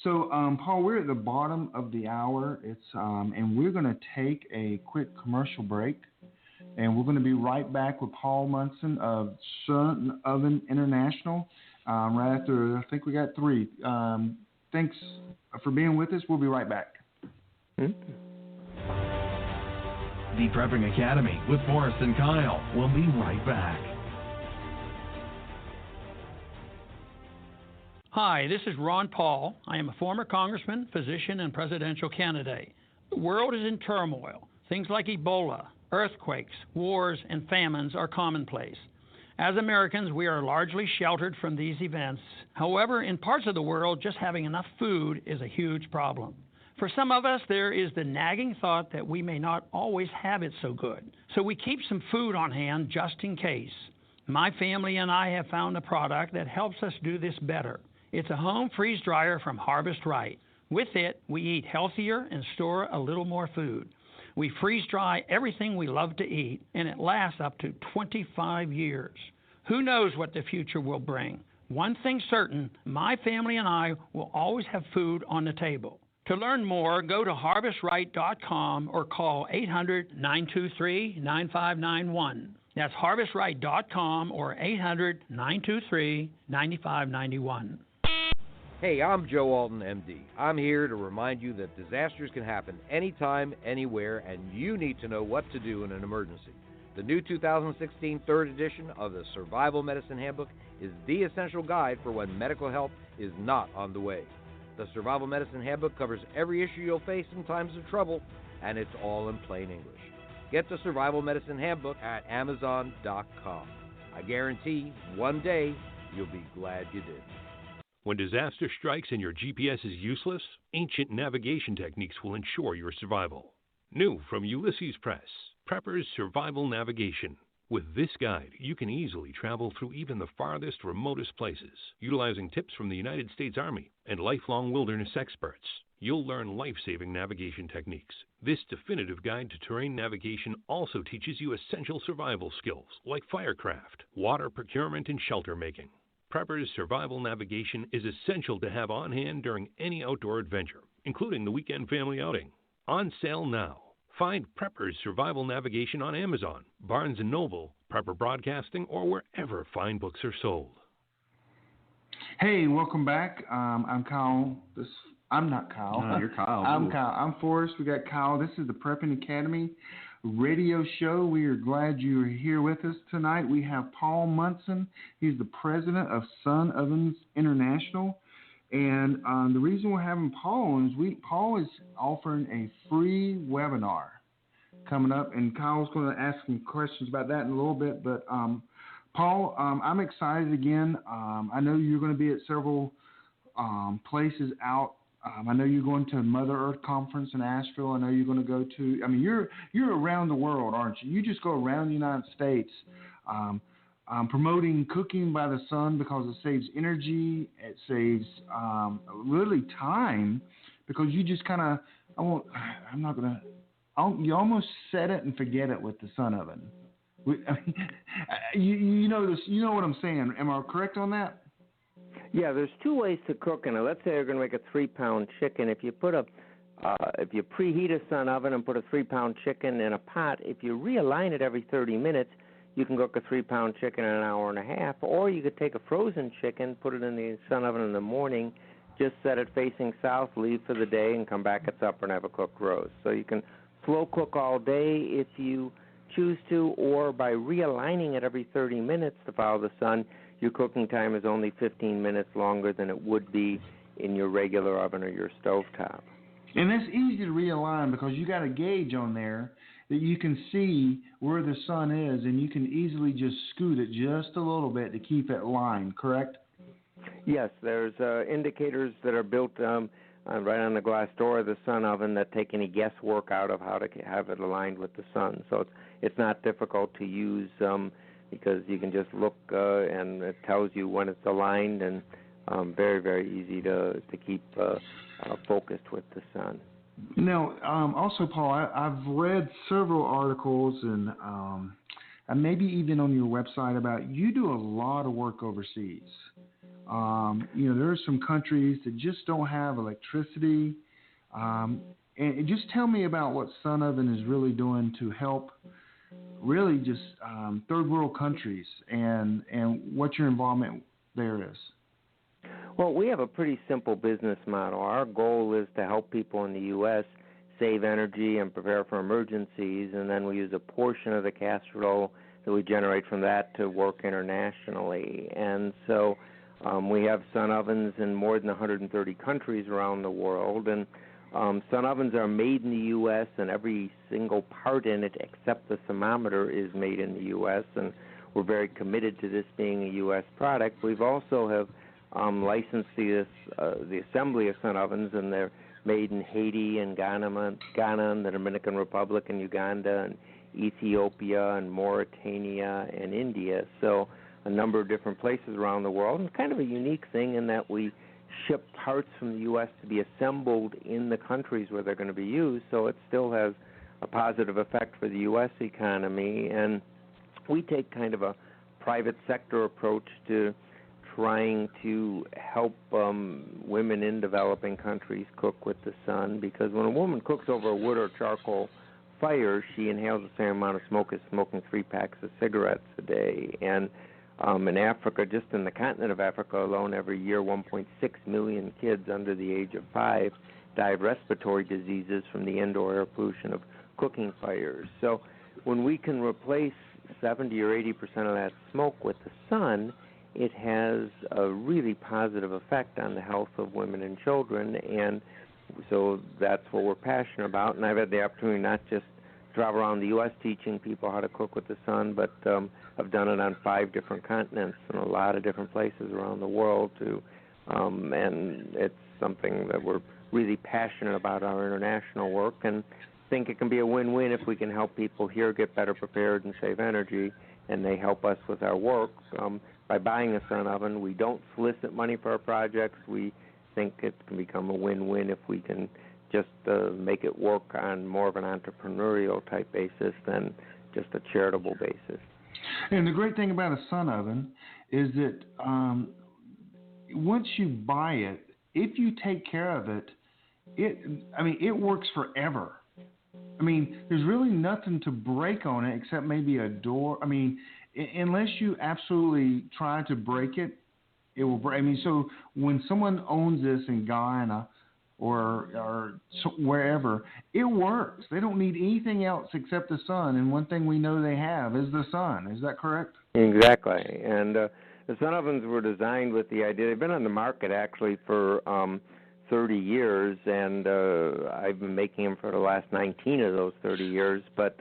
So Paul, we're at the bottom of the hour. And we're gonna take a quick commercial break, and we're gonna be right back with Paul Munson of Sun Oven International. Right after, I think we got 3. Thanks for being with us. We'll be right back. The Prepping Academy with Forrest and Kyle. We'll be right back. Hi, this is Ron Paul. I am a former congressman, physician, and presidential candidate. The world is in turmoil. Things like Ebola, earthquakes, wars, and famines are commonplace. As Americans, we are largely sheltered from these events. However, in parts of the world, just having enough food is a huge problem. For some of us, there is the nagging thought that we may not always have it so good. So we keep some food on hand just in case. My family and I have found a product that helps us do this better. It's a home freeze dryer from Harvest Right. With it, we eat healthier and store a little more food. We freeze dry everything we love to eat, and it lasts up to 25 years. Who knows what the future will bring? One thing's certain, my family and I will always have food on the table. To learn more, go to harvestright.com or call 800-923-9591. That's harvestright.com or 800-923-9591. Hey, I'm Joe Alton, MD. I'm here to remind you that disasters can happen anytime, anywhere, and you need to know what to do in an emergency. The new 2016 third edition of the Survival Medicine Handbook is the essential guide for when medical help is not on the way. The Survival Medicine Handbook covers every issue you'll face in times of trouble, and it's all in plain English. Get the Survival Medicine Handbook at Amazon.com. I guarantee one day you'll be glad you did. When disaster strikes and your GPS is useless, ancient navigation techniques will ensure your survival. New from Ulysses Press, Prepper's Survival Navigation. With this guide, you can easily travel through even the farthest, remotest places, utilizing tips from the United States Army and lifelong wilderness experts. You'll learn life-saving navigation techniques. This definitive guide to terrain navigation also teaches you essential survival skills like firecraft, water procurement, and shelter making. Prepper's Survival Navigation is essential to have on hand during any outdoor adventure, including the weekend family outing. On sale now. Find Prepper's Survival Navigation on Amazon, Barnes & Noble, Prepper Broadcasting, or wherever fine books are sold. Hey, welcome back. I'm Kyle. I'm not Kyle. No, you're Kyle. I'm Kyle. I'm Forrest. We got Kyle. This is the Prepping Academy radio show. We are glad you are here with us tonight. We have Paul Munson. He's the president of Sun Ovens International. And the reason we're having Paul is Paul is offering a free webinar coming up, and Kyle's going to ask some questions about that in a little bit. But Paul, I'm excited again. I know you're going to be at several places out. I know you're going to Mother Earth Conference in Asheville. I know you're going to go to. I mean, you're around the world, aren't you? You just go around the United States. Promoting cooking by the sun because it saves energy, it saves really time, because you just kind of, you almost set it and forget it with the sun oven. You know this, you know what I'm saying. Am I correct on that? Yeah, there's two ways to cook in it. Let's say you're going to make a 3-pound chicken. If you preheat a sun oven and put a 3-pound chicken in a pot, if you realign it every 30 minutes, you can cook a 3-pound chicken in an hour and a half. Or you could take a frozen chicken, put it in the sun oven in the morning, just set it facing south, leave for the day, and come back at supper and have a cooked roast. So you can slow cook all day if you choose to, or by realigning it every 30 minutes to follow the sun, your cooking time is only 15 minutes longer than it would be in your regular oven or your stovetop. And it's easy to realign because you got a gauge on there that you can see where the sun is, and you can easily just scoot it just a little bit to keep it lined, correct? Yes, there's indicators that are built right on the glass door of the sun oven that take any guesswork out of how to have it aligned with the sun. So it's not difficult to use because you can just look and it tells you when it's aligned, and very, very easy to keep focused with the sun. Now, also, Paul, I've read several articles and maybe even on your website about you do a lot of work overseas. There are some countries that just don't have electricity. And just tell me about what Sun Oven is really doing to help really just third world countries and what your involvement there is. Well, we have a pretty simple business model. Our goal is to help people in the U.S. save energy and prepare for emergencies, and then we use a portion of the cash flow that we generate from that to work internationally. And so we have sun ovens in more than 130 countries around the world, and sun ovens are made in the U.S., and every single part in it except the thermometer is made in the U.S., and we're very committed to this being a U.S. product. We've also have licensed the assembly of sun ovens, and they're made in Haiti and Ghana and the Dominican Republic and Uganda and Ethiopia and Mauritania and India. So a number of different places around the world, and kind of a unique thing in that we ship parts from the U.S. to be assembled in the countries where they're going to be used, so it still has a positive effect for the U.S. economy. And we take kind of a private sector approach to trying to help women in developing countries cook with the sun, because when a woman cooks over a wood or charcoal fire, she inhales the same amount of smoke as smoking 3 packs of cigarettes a day. And in Africa, just in the continent of Africa alone, every year 1.6 million kids under the age of 5 die of respiratory diseases from the indoor air pollution of cooking fires. So when we can replace 70 or 80% of that smoke with the sun, it has a really positive effect on the health of women and children, and so that's what we're passionate about. And I've had the opportunity not just to travel around the U.S. teaching people how to cook with the sun, but I've done it on 5 different continents and a lot of different places around the world to and it's something that we're really passionate about our international work, and think it can be a win-win if we can help people here get better prepared and save energy, and they help us with our work. By buying a sun oven, we don't solicit money for our projects. We think it can become a win-win if we can just make it work on more of an entrepreneurial type basis than just a charitable basis. And the great thing about a sun oven is that once you buy it, if you take care of it, it works forever. I mean, there's really nothing to break on it except maybe a door. I mean, unless you absolutely try to break it, it will break. I mean, so when someone owns this in Guyana or wherever, it works. They don't need anything else except the sun, and one thing we know they have is the sun. Is that correct? Exactly. And the sun ovens were designed with the idea. They've been on the market actually for 30 years, and I've been making them for the last 19 of those 30 years. But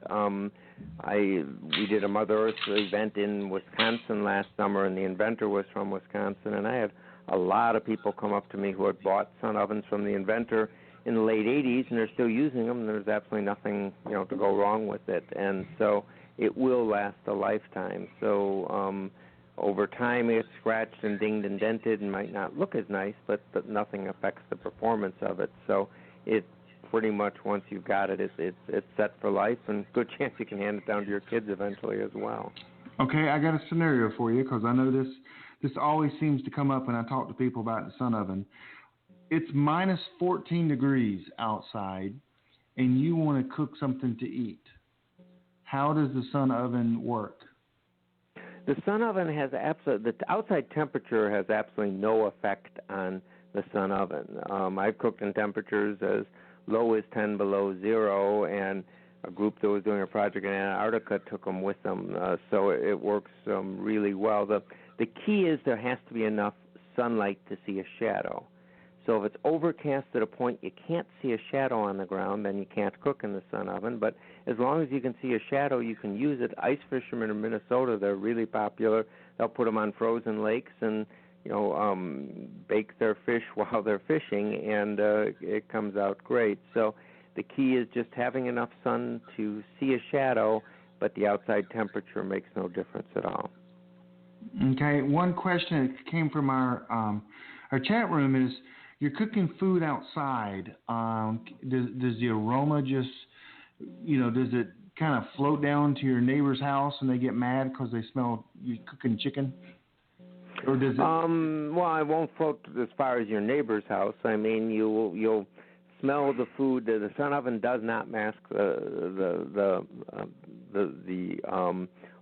we did a Mother Earth event in Wisconsin last summer, and the inventor was from Wisconsin, and I had a lot of people come up to me who had bought sun ovens from the inventor in the late 80s, and they're still using them, and there's absolutely nothing, to go wrong with it. And so it will last a lifetime. So over time, it gets scratched and dinged and dented and might not look as nice, but nothing affects the performance of it. So it pretty much, once you've got it, it's set for life, and good chance you can hand it down to your kids eventually as well. Okay, I got a scenario for you, because I know this always seems to come up when I talk to people about the sun oven. It's minus 14 degrees outside, and you want to cook something to eat. How does the sun oven work? The sun oven the outside temperature has absolutely no effect on the sun oven. I've cooked in temperatures as low as 10 below zero, and a group that was doing a project in Antarctica took them with them, so it works really well. The key is there has to be enough sunlight to see a shadow. So if it's overcast to the point you can't see a shadow on the ground, then you can't cook in the sun oven. But as long as you can see a shadow, you can use it. Ice fishermen in Minnesota, they're really popular. They'll put them on frozen lakes and, bake their fish while they're fishing, and it comes out great. So the key is just having enough sun to see a shadow, but the outside temperature makes no difference at all. Okay, one question that came from our chat room is, you're cooking food outside. Does the aroma just, does it kind of float down to your neighbor's house and they get mad because they smell you cooking chicken? Or does it? Well, it won't float as far as your neighbor's house. I mean, you'll smell the food. The sun oven does not mask the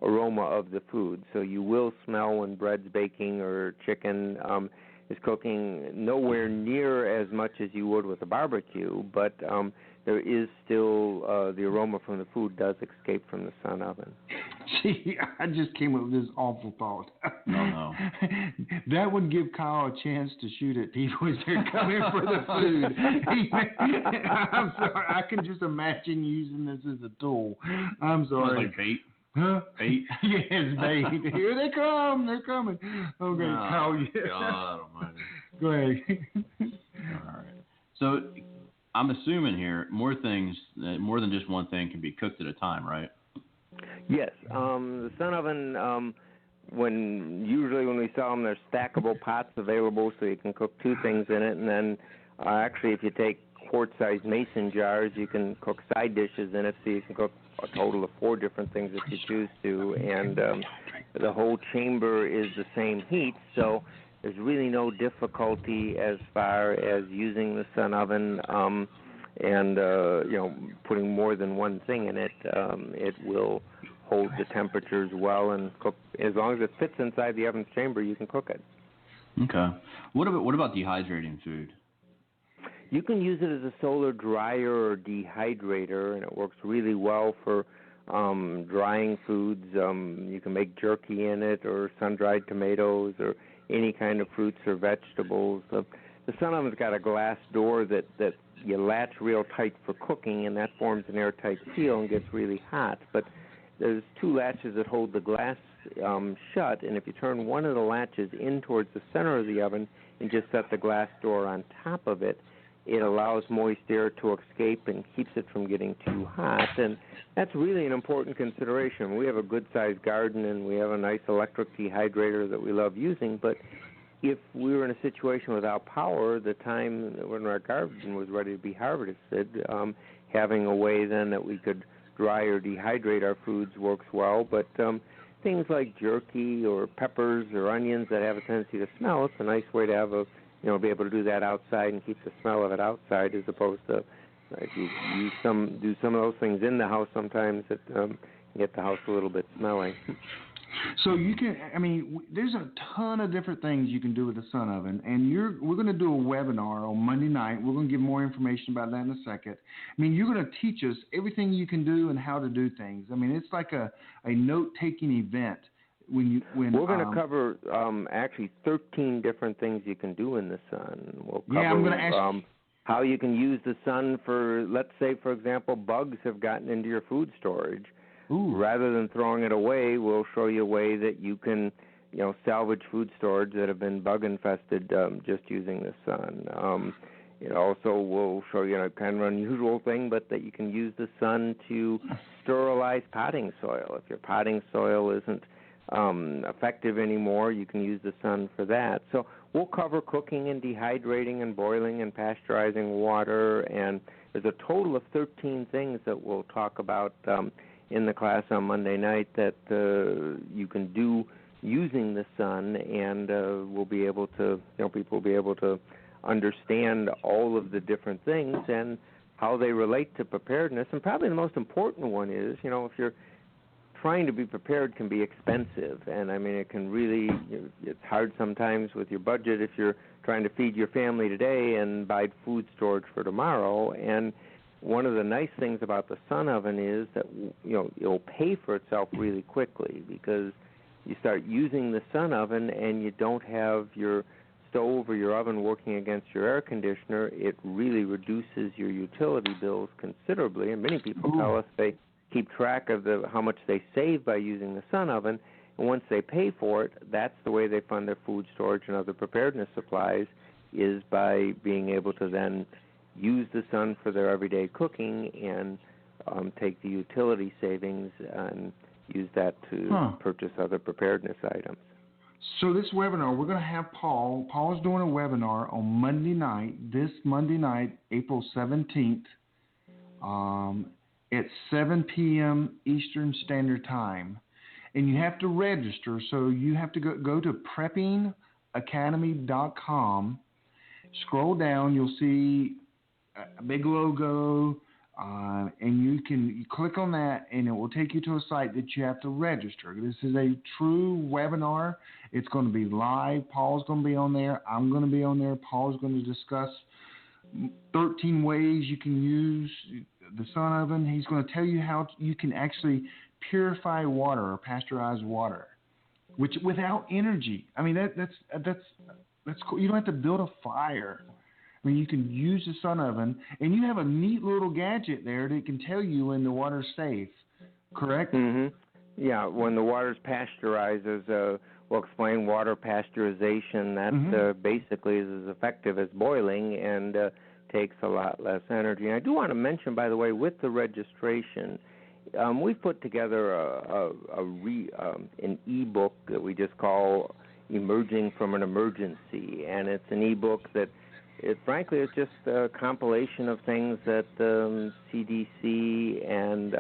aroma of the food. So you will smell when bread's baking or chicken is cooking, nowhere near as much as you would with a barbecue, but there is still the aroma from the food does escape from the sun oven. See, I just came up with this awful thought. No. That would give Kyle a chance to shoot at people as they're coming for the food. I'm sorry, I can just imagine using this as a tool. I'm sorry. Like bait? Huh? Bait? Yes, bait. Here they come. They're coming. Okay, Kyle. God almighty. Go ahead. All right. So I'm assuming here more than just one thing can be cooked at a time, right? Yes. The sun oven, usually when we sell them, there's stackable pots available so you can cook two things in it. And then actually if you take quart-sized mason jars, you can cook side dishes in it, so you can cook a total of 4 different things if you choose to. And the whole chamber is the same heat, so there's really no difficulty as far as using the sun oven and putting more than one thing in it. It will hold the temperatures well and cook. As long as it fits inside the oven's chamber, you can cook it. Okay. What about dehydrating food? You can use it as a solar dryer or dehydrator, and it works really well for drying foods. You can make jerky in it, or sun-dried tomatoes, or any kind of fruits or vegetables. The sun oven's got a glass door that you latch real tight for cooking, and that forms an airtight seal and gets really hot. But there's two latches that hold the glass shut, and if you turn one of the latches in towards the center of the oven and just set the glass door on top of it, it allows moist air to escape and keeps it from getting too hot. And that's really an important consideration. We have a good-sized garden, and we have a nice electric dehydrator that we love using, but if we were in a situation without power, the time when our garden was ready to be harvested, having a way then that we could dry or dehydrate our foods works well. But things like jerky or peppers or onions that have a tendency to smell, it's a nice way to have be able to do that outside and keep the smell of it outside, as opposed to if you do some of those things in the house, sometimes it get the house a little bit smelly. So you can, there's a ton of different things you can do with the sun oven, and we're going to do a webinar on Monday night. We're going to give more information about that in a second. You're going to teach us everything you can do and how to do things. It's like a note-taking event. We're going to cover actually 13 different things you can do in the sun. We'll cover, I'm going to ask how you can use the sun for, let's say, for example, bugs have gotten into your food storage. Ooh. Rather than throwing it away, we'll show you a way that you can, salvage food storage that have been bug infested just using the sun. Also, we'll show you kind of an unusual thing, but that you can use the sun to sterilize potting soil. If your potting soil isn't effective anymore, you can use the sun for that. So we'll cover cooking and dehydrating and boiling and pasteurizing water, and there's a total of 13 things that we'll talk about in the class on Monday night that you can do using the sun, and we'll be able to, people will be able to understand all of the different things and how they relate to preparedness. And probably the most important one is, if you're trying to be prepared can be expensive, and it can really, it's hard sometimes with your budget if you're trying to feed your family today and buy food storage for tomorrow. And one of the nice things about the sun oven is that it'll pay for itself really quickly, because you start using the sun oven and you don't have your stove or your oven working against your air conditioner. It really reduces your utility bills considerably, and many people tell us they keep track of how much they save by using the sun oven, and once they pay for it, that's the way they fund their food storage and other preparedness supplies, is by being able to then use the sun for their everyday cooking and take the utility savings and use that to purchase other preparedness items. So this webinar, we're going to have Paul. Paul is doing a webinar on Monday night, this Monday night, April 17th, at 7 p.m. Eastern Standard Time. And you have to register, so you have to go to preppingacademy.com. Scroll down, you'll see a big logo, and you click on that, and it will take you to a site that you have to register. This is a true webinar. It's going to be live. Paul's going to be on there. I'm going to be on there. Paul's going to discuss 13 ways you can use the sun oven. He's going to tell you how you can actually purify water or pasteurize water, which without energy. That's cool. You don't have to build a fire. You can use the sun oven, and you have a neat little gadget there that can tell you when the water's safe, correct? Mm-hmm. Yeah, when the water's pasteurized, we'll explain water pasteurization. That basically is as effective as boiling and takes a lot less energy. And I do want to mention, by the way, with the registration, we've put together an e-book that we just call Emerging from an Emergency, and it's an e-book that frankly, it's just a compilation of things that CDC and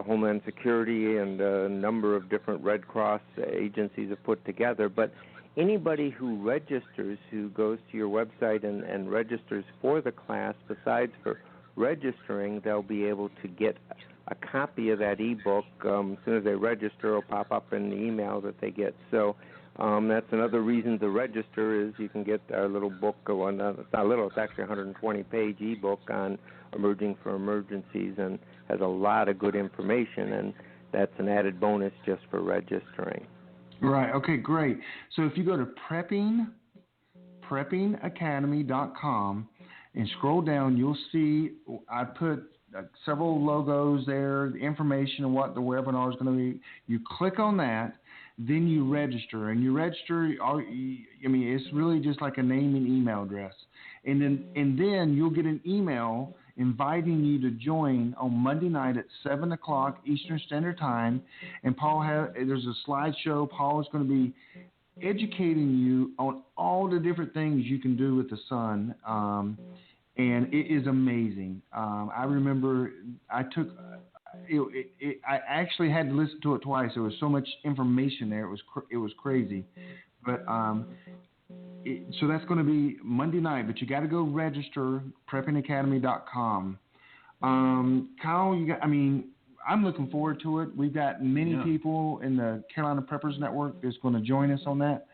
Homeland Security and a number of different Red Cross agencies have put together. But anybody who registers, who goes to your website and registers for the class, besides for registering, they'll be able to get a copy of that e-book. As soon as they register, it'll pop up in the email that they get. So that's another reason to register, is you can get our little book. It's not little, it's actually a 120-page e-book on Emerging from Emergencies, and has a lot of good information, and that's an added bonus just for registering. Right, okay, great. So if you go to preppingacademy.com and scroll down, you'll see I put several logos there, the information of what the webinar is going to be. You click on that, then you register, and you register. It's really just like a name and email address, and then you'll get an email inviting you to join on Monday night at 7 o'clock Eastern Standard Time. And there's a slideshow. Paul is going to be educating you on all the different things you can do with the sun, and it is amazing. I remember I actually had to listen to it twice. There was so much information there. It was crazy, but so that's going to be Monday night. But you got to go register preppingacademy.com. Kyle, I'm looking forward to it. We've got many people in the Carolina Preppers Network that's going to join us on that.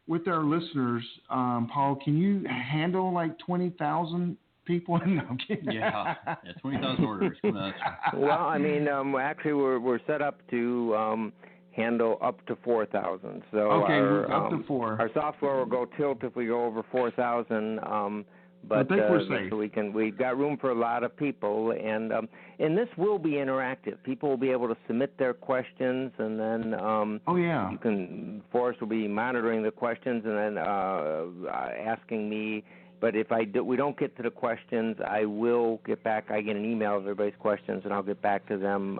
With our listeners, Paul, can you handle like 20,000 people? No, I'm kidding. Yeah, 20,000 orders. Well, actually, we're set up to handle up to 4,000. So okay, up to 4. Our software will go tilt if we go over 4,000. But I think we're safe. So we've got room for a lot of people, and this will be interactive. People will be able to submit their questions, and then Forrest will be monitoring the questions, and then asking me. But if we don't get to the questions, I will get back. I get an email of everybody's questions, and I'll get back to them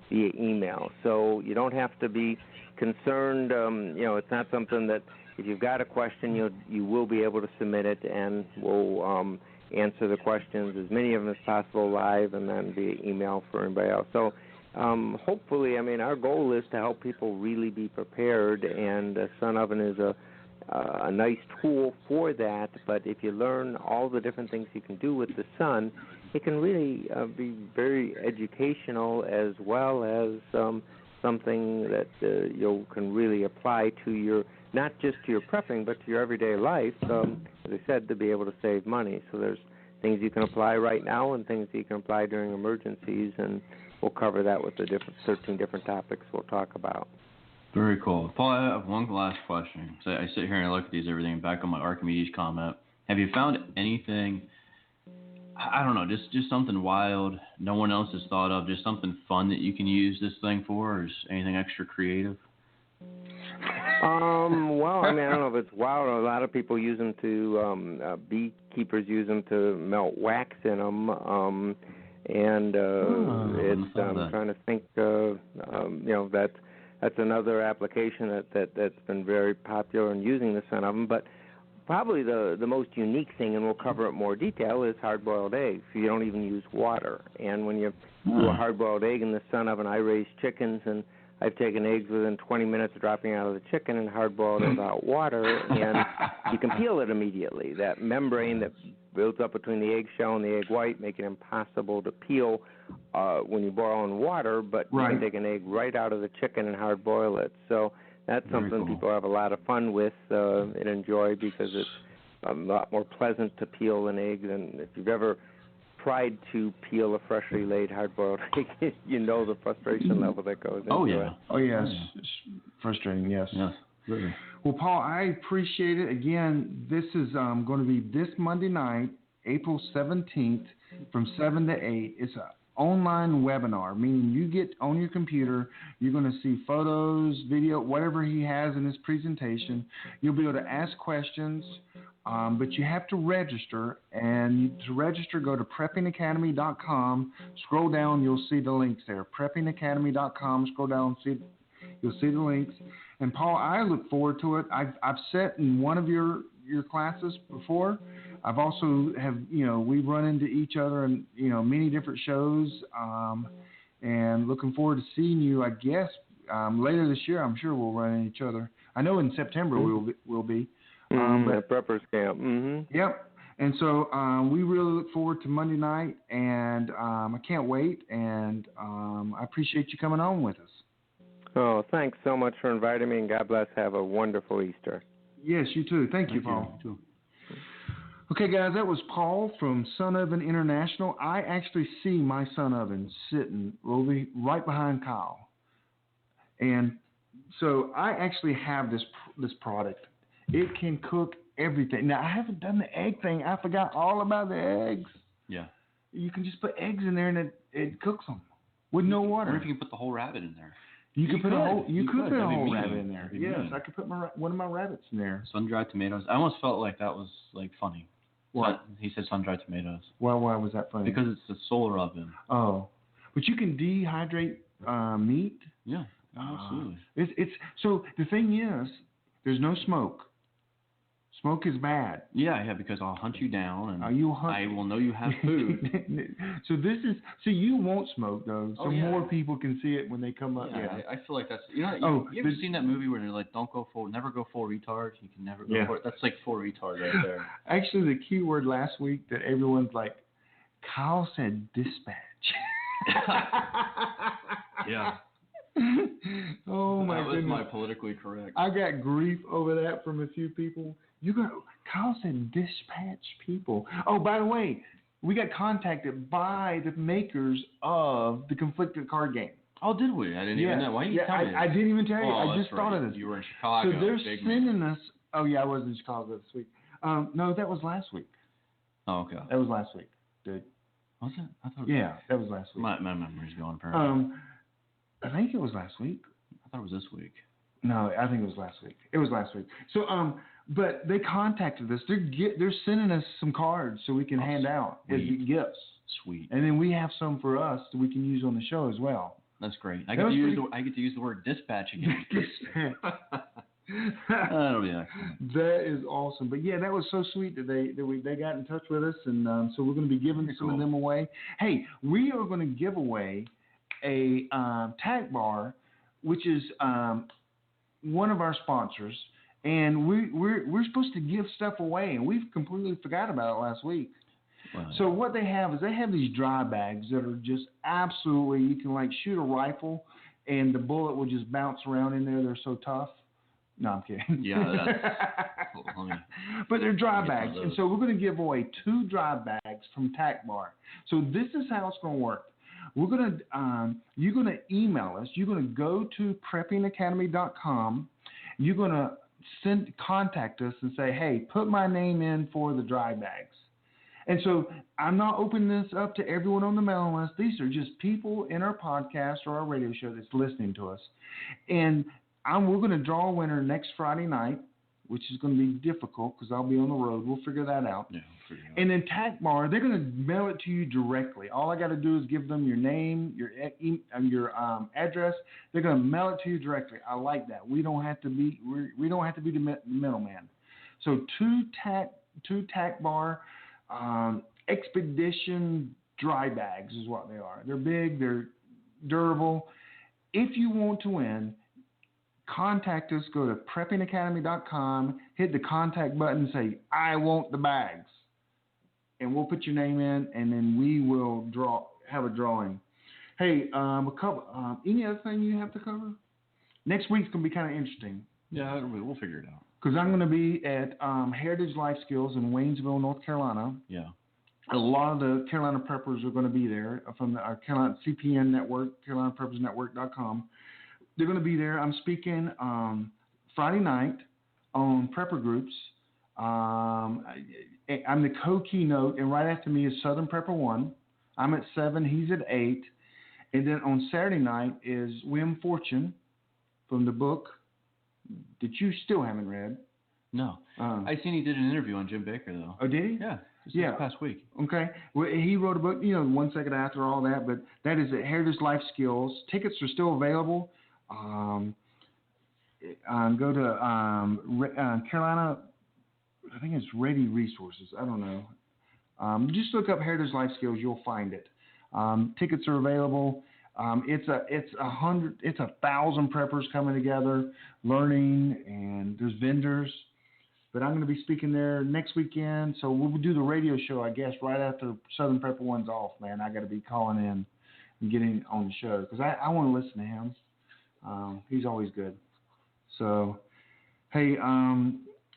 via email. So you don't have to be concerned. It's not something that. If you've got a question, you will be able to submit it, and we'll answer the questions, as many of them as possible, live, and then via email for anybody else. So hopefully, our goal is to help people really be prepared, and the Sun Oven is a nice tool for that. But if you learn all the different things you can do with the sun, it can really be very educational, as well as something that you can really apply to not just to your prepping, but to your everyday life, as I said, to be able to save money. So there's things you can apply right now and things you can apply during emergencies, and we'll cover that with the 13 different topics we'll talk about. Very cool. Paul, I have one last question. So I sit here and I look at everything back on my Archimedes comment. Have you found anything, I don't know, just something wild no one else has thought of, just something fun that you can use this thing for, or is anything extra creative? Well, I don't know if it's wild. A lot of people use them to, beekeepers use them to melt wax in them, I'm trying to think, that's another application that's been very popular in using the Sun Oven. But probably the most unique thing, and we'll cover it in more detail, is hard-boiled eggs. You don't even use water. And when you do a hard-boiled egg in the Sun Oven, I raise chickens, and I've taken eggs within 20 minutes of dropping out of the chicken and hard-boiled it without water, and you can peel it immediately. That membrane that builds up between the eggshell and the egg white make it impossible to peel when you boil in water, but you can take an egg right out of the chicken and hard-boil it. So that's something people have a lot of fun with and enjoy, because it's a lot more pleasant to peel an egg than if you've ever tried to peel a freshly laid hard-boiled egg. You know the frustration level that goes into it. Oh, yes. It's frustrating, yes. Yes, really. Well, Paul, I appreciate it. Again, this is going to be this Monday night, April 17th, from 7 to 8. It's an online webinar, meaning you get on your computer, you're going to see photos, video, whatever he has in his presentation. You'll be able to ask questions. But you have to register, and to register, go to preppingacademy.com. Scroll down, you'll see the links there. Preppingacademy.com. Scroll down, you'll see the links. And Paul, I look forward to it. I've sat in one of your classes before. I've also we've run into each other in many different shows, and looking forward to seeing you. I guess later this year, I'm sure we'll run into each other. I know in September we'll be. At Preppers Camp. Mm-hmm. Yep. And so we really look forward to Monday night, and I can't wait, and I appreciate you coming on with us. Oh, thanks so much for inviting me, and God bless. Have a wonderful Easter. Yes, you too. Thank you, Paul. You too. Okay, guys, that was Paul from Sun Oven International. I actually see my Sun Oven sitting right behind Kyle. And so I actually have this product. It can cook everything. Now, I haven't done the egg thing. I forgot all about the eggs. Yeah. You can just put eggs in there and it cooks them with no water. Or if you can put the whole rabbit in there. You could put a whole That'd be whole mean. rabbit in there. That'd be Yes, mean. I could put one of my rabbits in there. Sun-dried tomatoes. I almost felt like that was like funny. What? He said sun-dried tomatoes. Well, why was that funny? Because it's the solar oven. Oh, but you can dehydrate meat. Yeah, absolutely. It's so the thing is, there's no smoke. Smoke is bad. Yeah, because I'll hunt you down and you I will know you have food. So you won't smoke though, so more people can see it when they come up. Yeah, I feel like that's you ever seen that movie where they're like, never go full retard. You can never go for it. That's like full retard right there. Actually, the key word last week that everyone's like, Kyle said dispatch. Yeah. Oh my goodness. That was goodness. my politically correct. I got grief over that from a few people. Kyle said dispatch people. Oh, by the way, we got contacted by the makers of the Conflicted card game. Oh, did we? I didn't even know. Why didn't you tell me? I didn't even tell you. Oh, I just thought of this. You were in Chicago. So they're sending us. Oh yeah, I was in Chicago this week. No, that was last week. Oh, okay. That was last week, dude. Was it? I thought. That was last week. My memory's going apparently. I think it was last week. I thought it was this week. No, I think it was last week. It was last week. So, but they contacted us. They're sending us some cards so we can hand out as gifts. Sweet. And then we have some for us that we can use on the show as well. That's great. I get to use the word dispatch again. That'll be excellent. That is awesome. But yeah, that was so sweet that they got in touch with us, and so we're going to be giving some of them away. Hey, we are going to give away a tack bar, which is one of our sponsors, and we're supposed to give stuff away, and we've completely forgot about it last week. Wow. So what they have is these dry bags that are just absolutely, you can like shoot a rifle, and the bullet will just bounce around in there. They're so tough. No, I'm kidding. Yeah, but they're dry bags, and so we're going to give away 2 dry bags from Tack Bar. So this is how it's going to work. We're going to you're going to email us. You're going to go to preppingacademy.com. You're going to contact us and say, hey, put my name in for the dry bags. And so I'm not opening this up to everyone on the mailing list. These are just people in our podcast or our radio show that's listening to us. And we're going to draw a winner next Friday night, which is going to be difficult because I'll be on the road. We'll figure that out. Yeah, we'll figure it out. And then Tack Bar, they're going to mail it to you directly. All I got to do is give them your name, your address. They're going to mail it to you directly. I like that. We don't have to be the middleman. So 2 Tack Bar Expedition dry bags is what they are. They're big. They're durable. If you want to win, contact us. Go to preppingacademy.com, hit the contact button, and say, I want the bags. And we'll put your name in, and then we will have a drawing. Hey, any other thing you have to cover? Next week's going to be kind of interesting. Yeah, we'll figure it out. Because I'm going to be at Heritage Life Skills in Waynesville, North Carolina. Yeah. A lot of the Carolina Preppers are going to be there from our Carolina CPN network, CarolinaPreppersNetwork.com. They're going to be there. I'm speaking Friday night on prepper groups. I'm the co-keynote, and right after me is Southern Prepper 1. I'm at 7. He's at 8. And then on Saturday night is Wim Fortune from the book that you still haven't read. No. I seen he did an interview on Jim Baker, though. Oh, did he? Yeah. This past week. Okay. Well, he wrote a book, 1 second after all that, but that is at Heritage Life Skills. Tickets are still available. Go to Carolina, I think it's Ready Resources. I don't know. Just look up Heritage Life Skills. You'll find it. Tickets are available. It's 1,000 preppers coming together, learning, and there's vendors. But I'm going to be speaking there next weekend, so we'll do the radio show, I guess, right after Southern Prepper 1's off, man. I got to be calling in and getting on the show because I want to listen to him. He's always good. So, hey,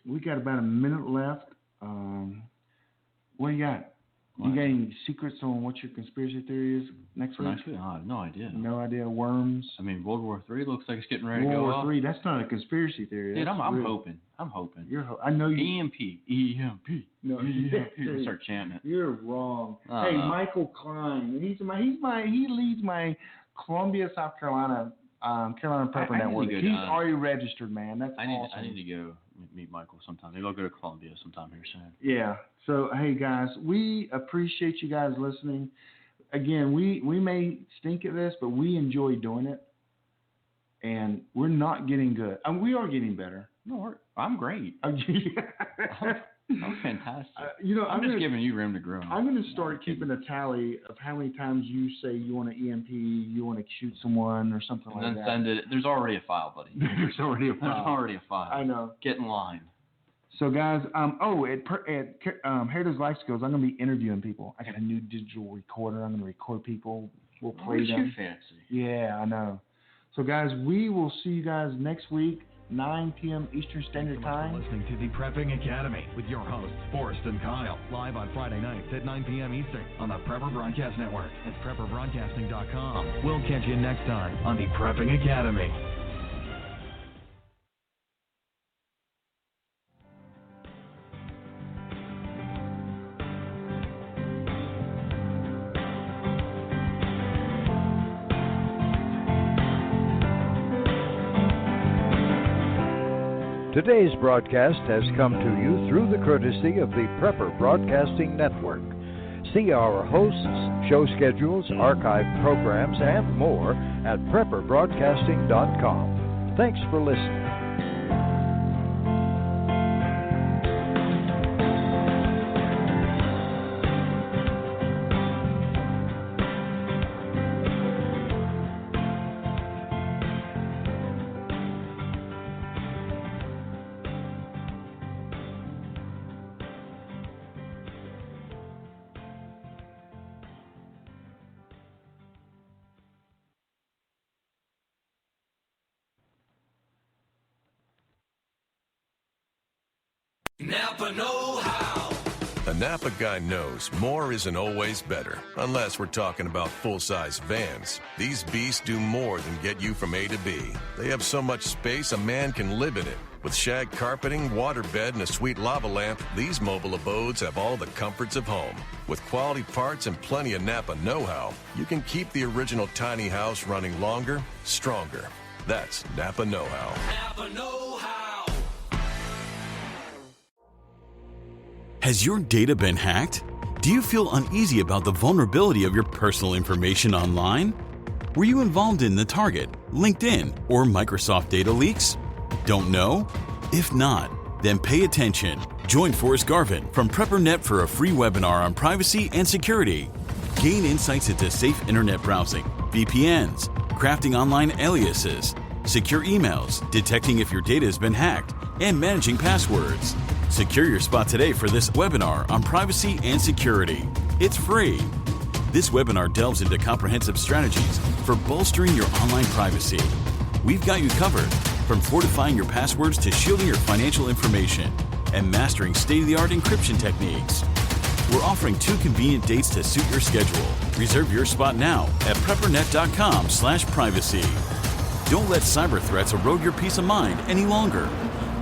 we got about a minute left. What do you got? You got any secrets on what your conspiracy theory is next week? Next week? I have no idea. No idea. Worms. I mean, World War III looks like it's getting ready to go World off. War III. That's not a conspiracy theory. Dude, That's I'm hoping. I'm hoping. I know you. EMP. No, EMP. Start chanting it. You're wrong. Hey, Michael Klein. He leads my Columbia, South Carolina, Carolina Prepper Network. He's already registered, man. That's awesome. I need to go meet Michael sometime. Maybe I'll go to Columbia sometime here soon. Yeah. So, hey, guys, we appreciate you guys listening. Again, we may stink at this, but we enjoy doing it. And we're not getting good. And we are getting better. No, I'm great. I'm fantastic. I'm just giving you room to grow. I'm going to start keeping a tally of how many times you say you want to EMP, you want to shoot someone or something like that. And then send it. There's already a file, buddy. There's already a file. I know. Get in line. So, guys, at Heritage Life Skills, I'm going to be interviewing people. I got a new digital recorder. I'm going to record people. We'll play them. You fancy. Yeah, I know. So, guys, we will see you guys next week, 9 p.m. Eastern Standard Time. Thanks for listening to the Prepping Academy with your hosts, Forrest and Kyle, live on Friday nights at 9 p.m. Eastern on the Prepper Broadcast Network at PrepperBroadcasting.com. We'll catch you next time on the Prepping Academy. Today's broadcast has come to you through the courtesy of the Prepper Broadcasting Network. See our hosts, show schedules, archived programs, and more at PrepperBroadcasting.com. Thanks for listening. Napa know-how. A Napa guy knows more isn't always better, unless we're talking about full-size vans. These beasts do more than get you from A to B. They have so much space a man can live in it. With shag carpeting, waterbed, and a sweet lava lamp, these mobile abodes have all the comforts of home. With quality parts and plenty of Napa know-how, you can keep the original tiny house running longer, stronger. That's Napa know-how. Napa know-how. Has your data been hacked? Do you feel uneasy about the vulnerability of your personal information online? Were you involved in the Target, LinkedIn, or Microsoft data leaks? Don't know? If not, then pay attention. Join Forrest Garvin from PrepperNet for a free webinar on privacy and security. Gain insights into safe internet browsing, VPNs, crafting online aliases, secure emails, detecting if your data has been hacked, and managing passwords. Secure your spot today for this webinar on privacy and security. It's free. This webinar delves into comprehensive strategies for bolstering your online privacy. We've got you covered, from fortifying your passwords to shielding your financial information and mastering state-of-the-art encryption techniques. We're offering 2 convenient dates to suit your schedule. Reserve your spot now at preppernet.com/privacy. Don't let cyber threats erode your peace of mind any longer.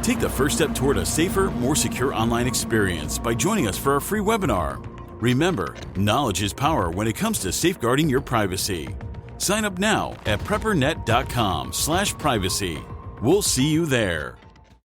Take the first step toward a safer, more secure online experience by joining us for our free webinar. Remember, knowledge is power when it comes to safeguarding your privacy. Sign up now at preppernet.com/privacy. We'll see you there.